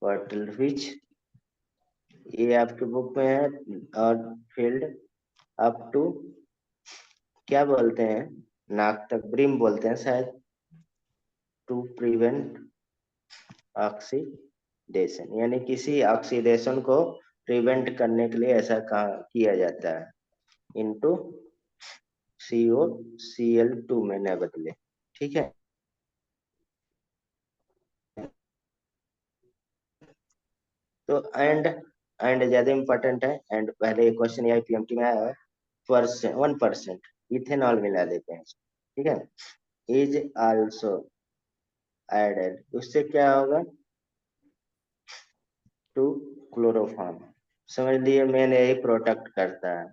Speaker 1: बॉटल विच, ये आपके बुक में है, और फील्ड अप टू, क्या बोलते हैं, नाक तक ब्रिम बोलते हैं शायद, टू प्रिवेंट ऑक्सीडेशन, यानी किसी ऑक्सीडेशन को प्रिवेंट करने के लिए ऐसा कहा किया जाता है, इनटू COCl2 में न बदले। ठीक है, तो एंड ज्यादा इंपॉर्टेंट है, एंड पहले क्वेश्चन या PMT में आया है, 1% इथेनॉल मिला देते हैं, ठीक है, इज आल्सो एडेड, उससे क्या होगा, टू क्लोरोफॉर्म, समझ लिए, मेन यही प्रोटेक्ट करता है।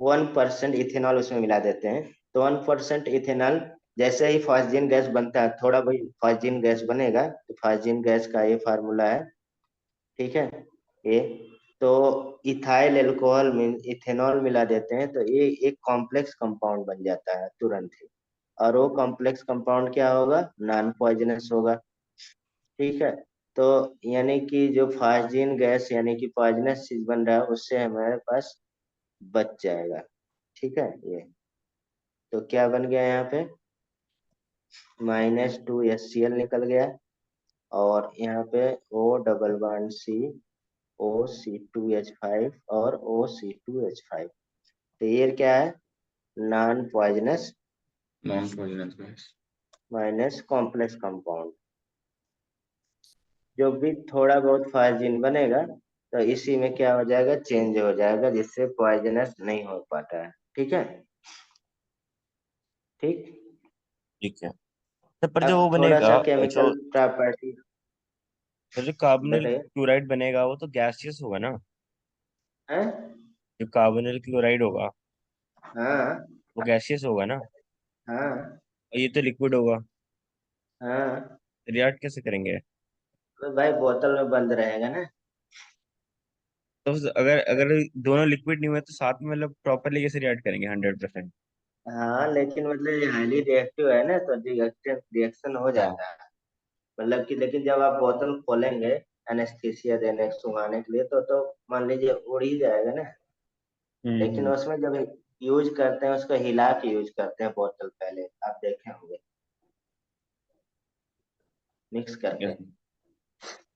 Speaker 1: 1% इथेनॉल उसमें मिला देते हैं, तो 1% इथेनॉल, जैसे ही फॉस्जीन गैस बनता है, थोड़ा भाई फॉस्जीन गैस बनेगा, तो फॉस्जीन गैस का ये फार्मूला है, ठीक है, ये, तो इथाइल एल्कोहल में इथेनॉल मिला देते हैं, तो ये एक कॉम्प्लेक्स कंपाउंड बन जाता है तुरंत ही, और वो कॉम्प्लेक्स कंपाउंड क्या होगा, नॉन पॉइजनस होगा। ठीक है, तो यानी कि जो फास्जीन गैस यानी कि पॉइजनस चीज बन रहा है, उससे हमारे पास बच जाएगा। ठीक है, ये तो क्या बन गया यहाँ पे, -2HCl निकल गया, और यहाँ पे O डबल बॉन्ड C, और O C2H5, तो ये क्या है, non poisonous
Speaker 2: non poisonous gas.
Speaker 1: Minus complex compound, जो भी थोड़ा बहुत फार्जिन बनेगा, तो इसी में क्या हो जाएगा, चेंज हो जाएगा, जिससे पॉइजनस नहीं हो पाता है। ठीक है, ठीक,
Speaker 3: ठीक है। तो पर जो
Speaker 1: अब
Speaker 3: वो
Speaker 1: थोड़ा सा
Speaker 3: बनेगा, जो
Speaker 1: केमिकल प्रॉपर्टी
Speaker 3: जो कार्बोनिल
Speaker 1: बताइए।
Speaker 3: क्लोराइड बनेगा वो तो गैसियस होगा ना?
Speaker 1: हैं?
Speaker 3: जो कार्बोनिल क्लोराइड होगा
Speaker 1: हाँ
Speaker 3: वो गैसियस होगा ना?
Speaker 1: हाँ
Speaker 3: और ये तो लिक्विड होगा,
Speaker 1: हाँ,
Speaker 3: रिएक्ट कैसे करेंगे?
Speaker 1: तो भाई बोतल में बंद रहेगा ना।
Speaker 3: तो अगर अगर दोनों लिक्विड नहीं हुए तो साथ में मतलब प्रॉपरली कैसे रिएक्ट करेंगे 100%?
Speaker 1: हाँ, लेकिन मतलब ये हाईली रिएक्टिव है ना, तो रिएक्शन रिएक्शन हो
Speaker 3: हाँ।
Speaker 1: जाता है, मतलब कि, लेकिन जब आप बोतल खोलेंगे एनेस्थीसिया देने सुंघाने के लिए, तो मान लीजिए उड़ ही जाएगा ना। लेकिन
Speaker 3: हम्म।
Speaker 1: उसमें जब यूज करते हैं, उसको हिला के यूज करते हैं बोतल, पहले आप देखे होंगे, मिक्स करके।
Speaker 3: Yes.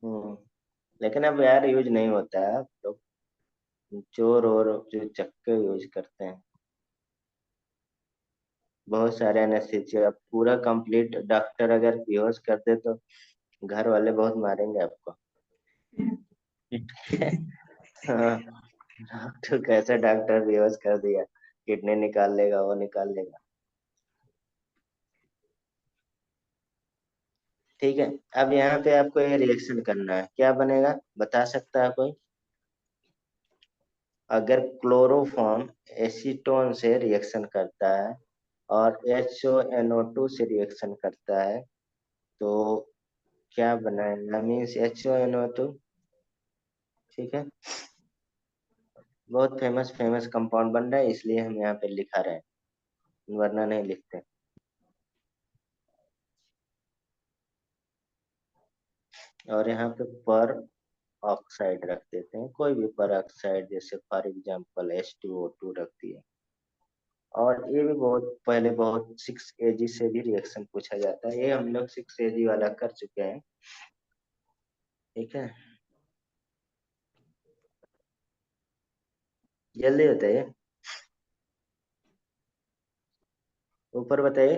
Speaker 1: हम्म, लेकिन अब यार यूज नहीं होता है, अब लोग चोर और जो चक्के यूज करते हैं, बहुत सारे एनेस्थीसिया, पूरा कंप्लीट डॉक्टर अगर बेहोश कर दे तो घर वाले बहुत मारेंगे आपको। हाँ, डॉक्टर कैसे डॉक्टर बेहोश कर दिया, किडनी निकाल लेगा, वो निकाल लेगा। ठीक है, अब यहाँ पे आपको ये रिएक्शन करना है, क्या बनेगा बता सकता है कोई, अगर क्लोरोफॉर्म एसीटोन से रिएक्शन करता है और HONO2 से रिएक्शन करता है, तो क्या बनाएगा, मीन्स HONO2। ठीक है, बहुत फेमस फेमस कंपाउंड बन रहा है, इसलिए हम यहाँ पे लिखा रहे हैं, वरना नहीं लिखते। और यहाँ पे पर ऑक्साइड रख देते हैं, कोई भी पर ऑक्साइड, जैसे फॉर एग्जांपल H2O2 रख दिया। और ये भी बहुत पहले, बहुत 6 AG से भी रिएक्शन पूछा जाता है, ये हम लोग 6 AG वाला कर चुके हैं। ठीक है, जल्दी बताइए, ऊपर बताइए,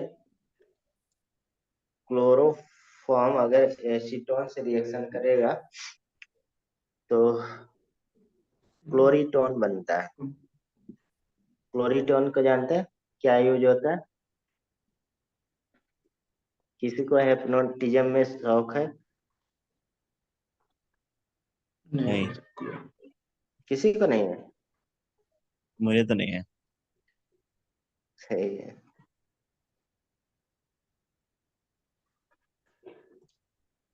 Speaker 1: क्लोरोफॉर्म अगर एसीटोन से रिएक्शन करेगा तो क्लोरीटोन बनता है। क्लोरीटोन को जानते हैं क्या यूज होता है? किसी को हिप्नोटिज्म में शौक है?
Speaker 2: नहीं।
Speaker 1: किसी को नहीं है?
Speaker 3: मुझे तो नहीं है।
Speaker 1: सही है।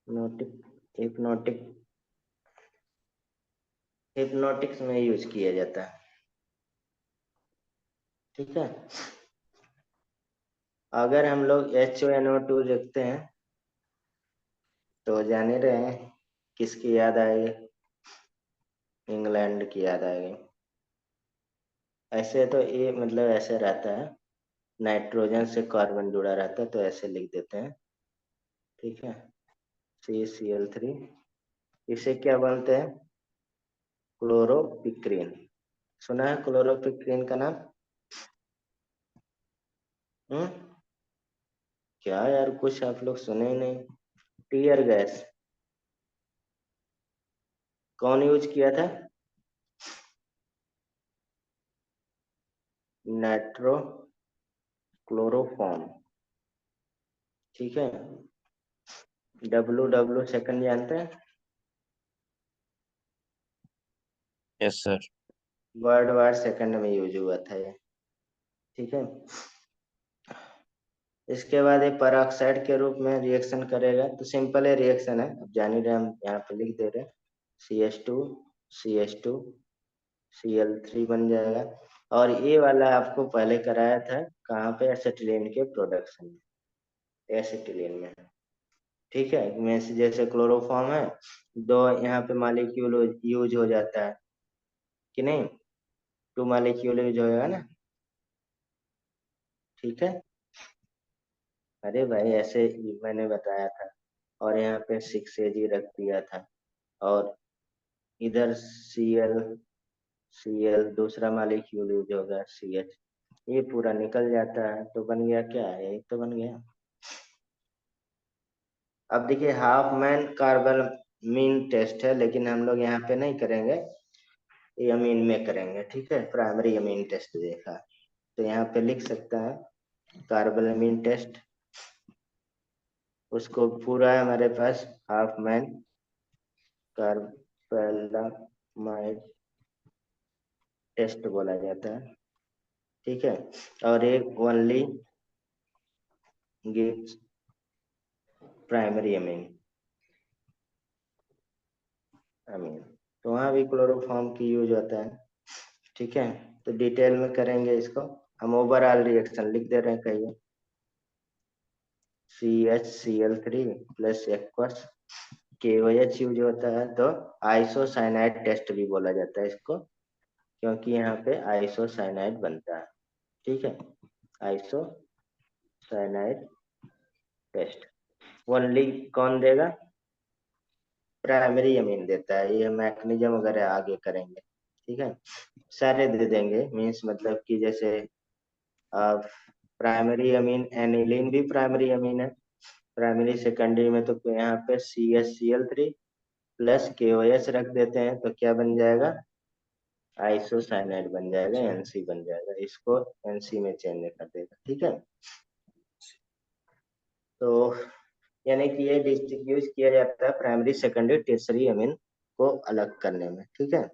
Speaker 1: हिप्नोटिक हिप्नोटिक हिप्नोटिक्स में यूज किया जाता है। ठीक है। अगर हम लोग HNO2 देखते हैं तो जान ही रहे हैं किसकी याद आएगी? इंग्लैंड की याद आएगी। ऐसे तो ये मतलब ऐसे रहता है, नाइट्रोजन से कार्बन जुड़ा रहता है तो ऐसे लिख देते हैं। ठीक है। CCl3। इसे क्या बोलते हैं? क्लोरोपिक्रीन। सुना है क्लोरोपिक्रीन का नाम? हम्म। क्या यार, कुछ आप लोग सुने ही नहीं। टीयर गैस कौन यूज किया था? Nitro chloroform. ठीक है। WW सेकंड जानते हैं?
Speaker 3: Yes sir.
Speaker 1: World war second में यूज हुआ था ये। ठीक है। इसके बाद ये पेरोक्साइड के रूप में रिएक्शन करेगा, तो सिंपल है रिएक्शन है, अब जान ही रहे, हम यहाँ पे लिख दे रहे हैं। CH2 Cl3 बन जाएगा। और ये वाला आपको पहले कराया था कहाँ पे? एसिटिलीन के प्रोडक्शन में, एसिटिलीन में। ठीक है। में से जैसे क्लोरोफॉर्म है, दो यहाँ पे मालिक्यूल यूज हो जाता है कि नहीं? 2 मालिक्यूल यूज होगा ना। ठीक है। अरे भाई ऐसे ही मैंने बताया था। और यहाँ पे 6Ag रख दिया था। और इधर Cl दूसरा मालिक्यूल यूज होगा CH। ये पूरा निकल जाता है तो बन गया क्या है? एक तो बन गया। अब देखिए Hofmann carbylamine test है, लेकिन हम लोग यहाँ पे नहीं करेंगे, ये अमीन में करेंगे। ठीक है। प्राइमरी अमीन टेस्ट देखा तो यहाँ पे लिख सकता है कार्बन अमीन टेस्ट। उसको पूरा है हमारे पास हाफ मैन कार्बलामाइड टेस्ट बोला जाता है। ठीक है। और एक ओनली गिव्स प्राइमरी अमीन अमीन। तो वहाँ भी क्लोरोफॉर्म की यूज होता है। ठीक है। तो डिटेल में करेंगे इसको। हम ओवरऑल रिएक्शन लिख दे रहे हैं, कहिए। CHCl3 plus aqueous KOH use होता है, तो आइसोसाइनाइड टेस्ट भी बोला जाता है इसको, क्योंकि यहाँ पे आइसोसाइनाइड बनता है। ठीक है। आइसोसाइनाइड टेस्ट ओनली कौन देगा? प्राइमरी अमीन देता है। ये मैकेनिज्म वगैरह आगे करेंगे। ठीक है। सारे दे देंगे, मीन्स मतलब कि जैसे प्राइमरी अमीन एनिलीन भी प्राइमरी अमीन है। प्राइमरी सेकेंडरी में तो यहाँ पे CHCl3 प्लस KOH रख देते हैं तो क्या बन जाएगा? आइसोसाइनाइड बन जाएगा, NC बन जाएगा। इसको NC में चेंज कर देगा। ठीक है। तो यानी कि ये डिस्टिंग्विश किया जाता है प्राइमरी सेकेंडरी टेर्सरी अमीन को अलग करने में। ठीक है।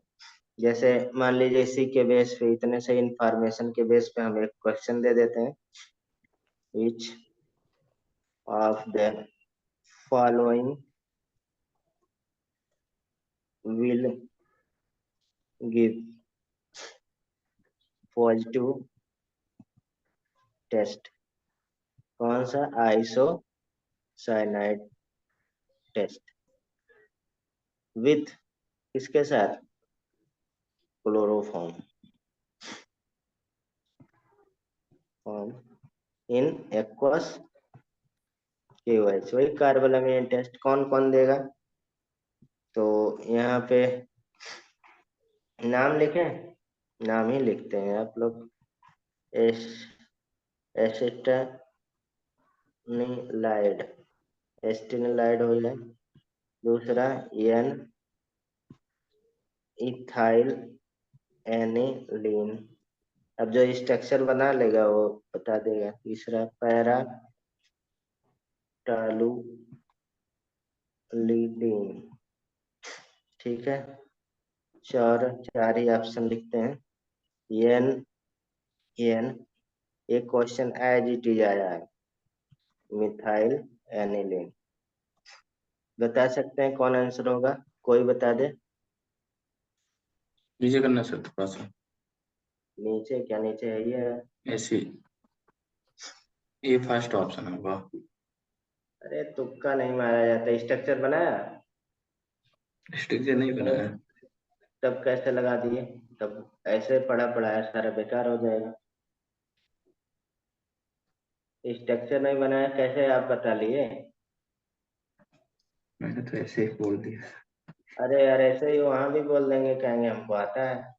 Speaker 1: जैसे मान लीजिए इसी के बेस पे, इतने से इंफॉर्मेशन के बेस पे हम एक क्वेश्चन दे देते हैं। Which of the following will give positive test? कौन सा? आइसोसाइनाइड टेस्ट विथ किसके साथ? Chloroform form in aqueous KOH। वही कार्बोलैमिनेट टेस्ट कौन कौन देगा? तो यहाँ पे नाम लिखें? नाम ही लिखते हैं आप लोग। एस एसिटानिलाइड एस्टिनिलाइड हो जाए। दूसरा एन इथाइल एनिलीन। अब जो स्ट्रक्चर बना लेगा वो बता देगा। तीसरा पैरा टालुलिडीन। ठीक है, चार ही ऑप्शन लिखते हैं। एन एन एक क्वेश्चन एज इट इज आया है, मिथाइल एनिलीन। बता सकते हैं कौन आंसर होगा? कोई बता दे।
Speaker 2: नीचे करना सर थोड़ा सा,
Speaker 1: नीचे क्या? नीचे है ये।
Speaker 2: ऐसे। ये फर्स्ट ऑप्शन होगा।
Speaker 1: अरे तुक्का नहीं मारा जाता, स्ट्रक्चर बनाया
Speaker 2: स्ट्रक्चर नहीं बना है।
Speaker 1: तब कैसे लगा दिए? तब ऐसे पढ़ा पढ़ाया सारा बेकार हो जाएगा। स्ट्रक्चर नहीं बनाया कैसे आप बता लिए?
Speaker 2: मैंने तो ऐसे ही बोल दिया।
Speaker 1: अरे यार ऐसे ही वहां भी बोल देंगे, कहेंगे हमको आता है।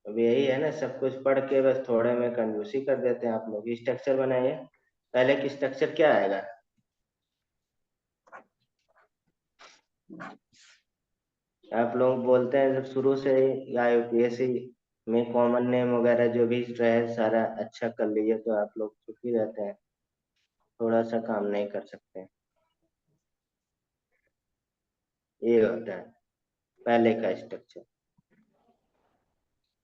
Speaker 1: अब यही है ना, सब कुछ पढ़ के बस थोड़े में कंजूसी कर देते हैं आप लोग। स्ट्रक्चर बनाइए, पहले की स्ट्रक्चर क्या आएगा? आप लोग बोलते हैं जब शुरू से ही या यूपीएससी में कॉमन नेम वगैरह जो भी रहे सारा अच्छा कर लीजिए, तो आप लोग चुप ही रहते हैं, थोड़ा सा काम नहीं कर सकते। ये होता है पहले का स्ट्रक्चर।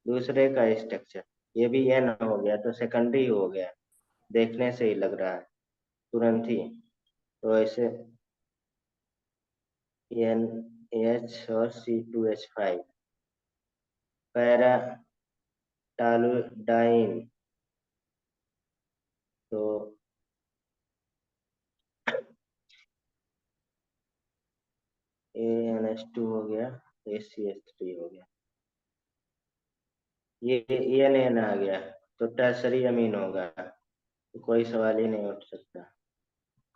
Speaker 1: दूसरे का स्ट्रक्चर, ये भी एन हो गया तो सेकेंडरी हो गया, देखने से ही लग रहा है तुरंत ही। तो ऐसे एन एच और C2H5, पैरा टालुडाइन। तो ANH2 हो गया, ACH3 हो गया, ये ENN आ गया, तो टर्सरी अमीन होगा, तो कोई सवाल ही नहीं उठ सकता।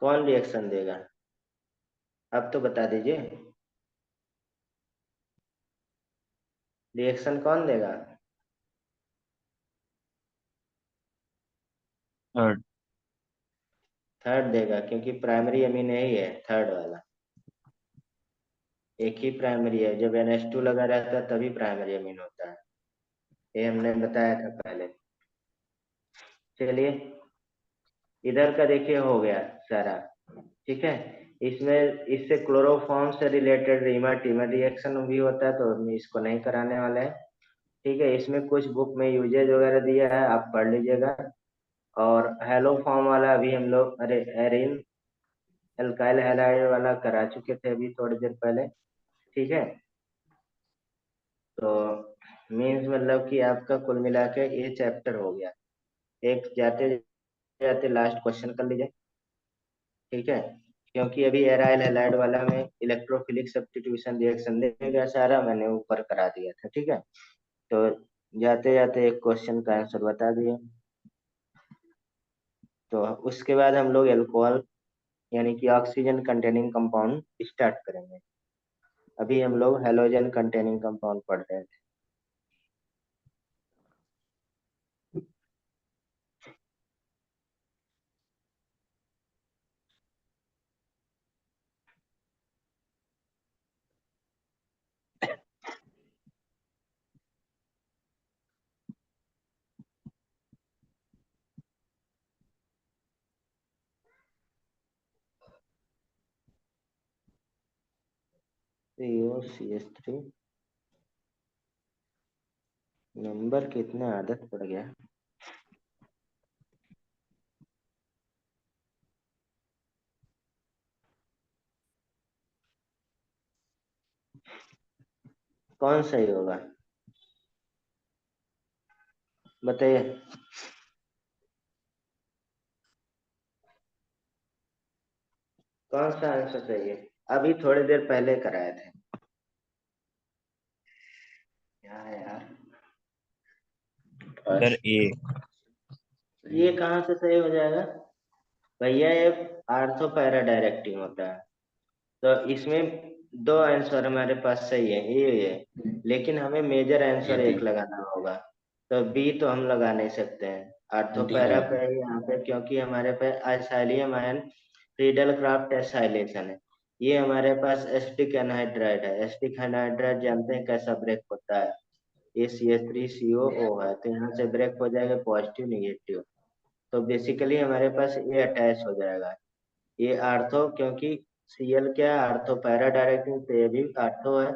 Speaker 1: कौन रिएक्शन देगा? अब तो बता दीजिए, रिएक्शन कौन देगा?
Speaker 3: थर्ड।
Speaker 1: थर्ड देगा, क्योंकि प्राइमरी अमीन यही है थर्ड वाला, एक ही प्राइमरी है। जब NH2 लगा रहता है तभी प्राइमरी अमीन होता है, ये हमने बताया था पहले। चलिए, इधर का देखिए हो गया सारा। ठीक है, इसमें इससे क्लोरोफॉर्म से रिलेटेड रीमा टीमर रिएक्शन भी होता है, तो हम इसको नहीं कराने वाले हैं। ठीक है, इसमें कुछ बुक में यूजेज वगैरह दिया है, आप पढ़ लीजिएगा। और हेलो फॉर्म वाला अभी हम लोग, अरे एरिन एल्काइल हैलाइड वाला करा चुके थे अभी थोड़ी देर पहले। ठीक है, तो मीन्स मतलब कि आपका कुल मिला के ये चैप्टर हो गया। एक जाते जाते लास्ट क्वेश्चन कर लीजिए। ठीक है, क्योंकि अभी एराइल हैलाइड वाला में इलेक्ट्रोफिलिक सब्स्टिट्यूशन रिएक्शन देगा सारा, मैंने ऊपर करा दिया था। ठीक है, तो जाते जाते एक क्वेश्चन का आंसर बता दिए। तो उसके बाद हम लोग एल्कोहल यानी कि ऑक्सीजन कंटेनिंग कंपाउंड स्टार्ट करेंगे। अभी हम लोग हेलोजन कंटेनिंग कंपाउंड पढ़ रहे थे। COCH3 नंबर कितना आदत पड़ गया। कौन सही होगा बताइए? कौन सा आंसर चाहिए? अभी थोड़ी देर पहले कराए थे। क्या है यार,
Speaker 3: सर ए।
Speaker 1: ये कहाँ से सही हो जाएगा भैया? ये आर्थो पैरा डायरेक्टिंग होता है, तो इसमें दो आंसर हमारे पास सही है, ये लेकिन हमें मेजर
Speaker 2: ये
Speaker 1: आंसर
Speaker 2: भी
Speaker 1: एक लगाना होगा। तो बी तो हम लगा नहीं सकते हैं, आर्थो
Speaker 2: डी
Speaker 1: पैरा
Speaker 2: लगा।
Speaker 1: पे है यहाँ पे, क्योंकि हमारे पे असाइलियम आयन फ्रीडल क्राफ्ट एसाइलेशन है। ये हमारे पास एसिटिक एनहाइड्राइड है। एसिटिक एनहाइड्राइड जानते हैं कैसा ब्रेक होता है? ये CH3COO है, तो यहाँ से ब्रेक हो जाएगा पॉजिटिव निगेटिव। तो बेसिकली हमारे पास ये अटैच हो जाएगा, ये आर्थो, क्योंकि सीएल क्या है, आर्थो पैरा डायरेक्टिंग, तो ये भी आर्थो है,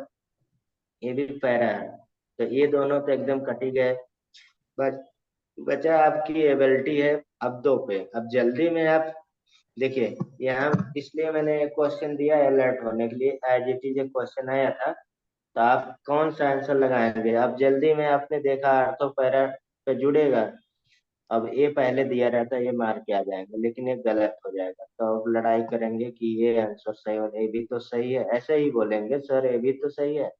Speaker 1: ये भी पैरा है, तो ये दोनों तो एकदम कट ही गए। बच बचा आपकी एबिलिटी है अब दो पे। अब जल्दी में आप देखिए, यहाँ इसलिए मैंने एक क्वेश्चन दिया अलर्ट होने के लिए, एज इट इज एक क्वेश्चन आया था, तो आप कौन सा आंसर लगाएंगे। अब जल्दी में आपने देखा आर्थो पैरा पे जुड़ेगा, अब ये पहले दिया रहता है, ये मार के आ जाएंगे, लेकिन ये गलत हो जाएगा, तो अब लड़ाई करेंगे कि ये आंसर सही हो, ये भी तो सही है, ऐसे ही बोलेंगे सर ये भी तो सही है।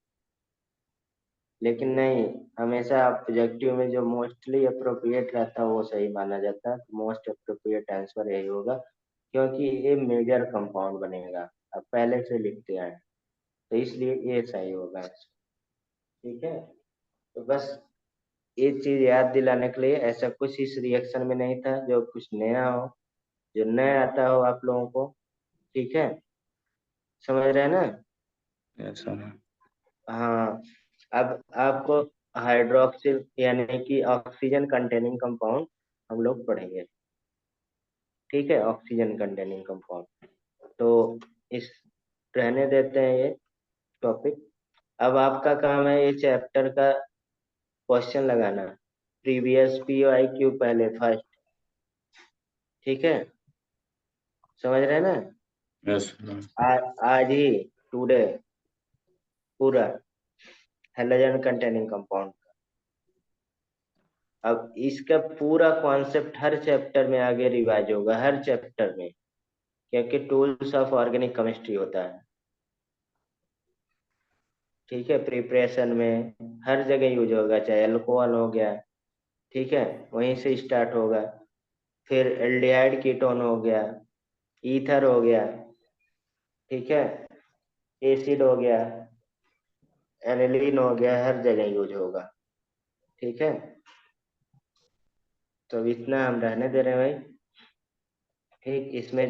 Speaker 1: लेकिन नहीं, हमेशा ऑब्जेक्टिव में जो मोस्टली अप्रोप्रिएट रहता है वो सही माना जाता है, मोस्ट अप्रोप्रिएट आंसर यही होगा, क्योंकि ये मेजर कंपाउंड बनेगा, अब पहले से लिखते हैं, तो इसलिए ये सही होगा। ठीक है, तो बस ये चीज याद दिलाने के लिए, ऐसा कुछ इस रिएक्शन में नहीं था जो कुछ नया हो, जो नया आता हो आप लोगों को। ठीक है, समझ रहे हैं ना।
Speaker 3: ऐसा है।
Speaker 1: हाँ, अब आपको हाइड्रोक्सिल यानी कि ऑक्सीजन कंटेनिंग कंपाउंड हम लोग पढ़ेंगे। ठीक है, ऑक्सीजन कंटेनिंग कंपाउंड, तो इस रहने देते हैं ये टॉपिक। अब आपका काम है ये चैप्टर का क्वेश्चन लगाना, प्रीवियस पीओ क्यू पहले फर्स्ट। ठीक है, समझ रहे हैं ना।
Speaker 3: ऐसा।
Speaker 1: आज ही, टुडे, पूरा हेलोजन कंटेनिंग कंपाउंड। अब इसका पूरा कॉन्सेप्ट हर चैप्टर में आगे रिवाइज होगा, हर चैप्टर में, क्योंकि टूल्स ऑफ ऑर्गेनिक केमिस्ट्री होता है। ठीक है, प्रिपरेशन में हर जगह यूज होगा, चाहे अल्कोहल हो गया, ठीक है, वहीं से स्टार्ट होगा, फिर एल्डिहाइड कीटोन हो गया, ईथर हो गया, ठीक है, एसिड हो गया, एनिलीन हो गया, हर जगह यूज होगा। ठीक है, तो इतना हम रहने दे रहे हैं भाई। ठीक, इसमें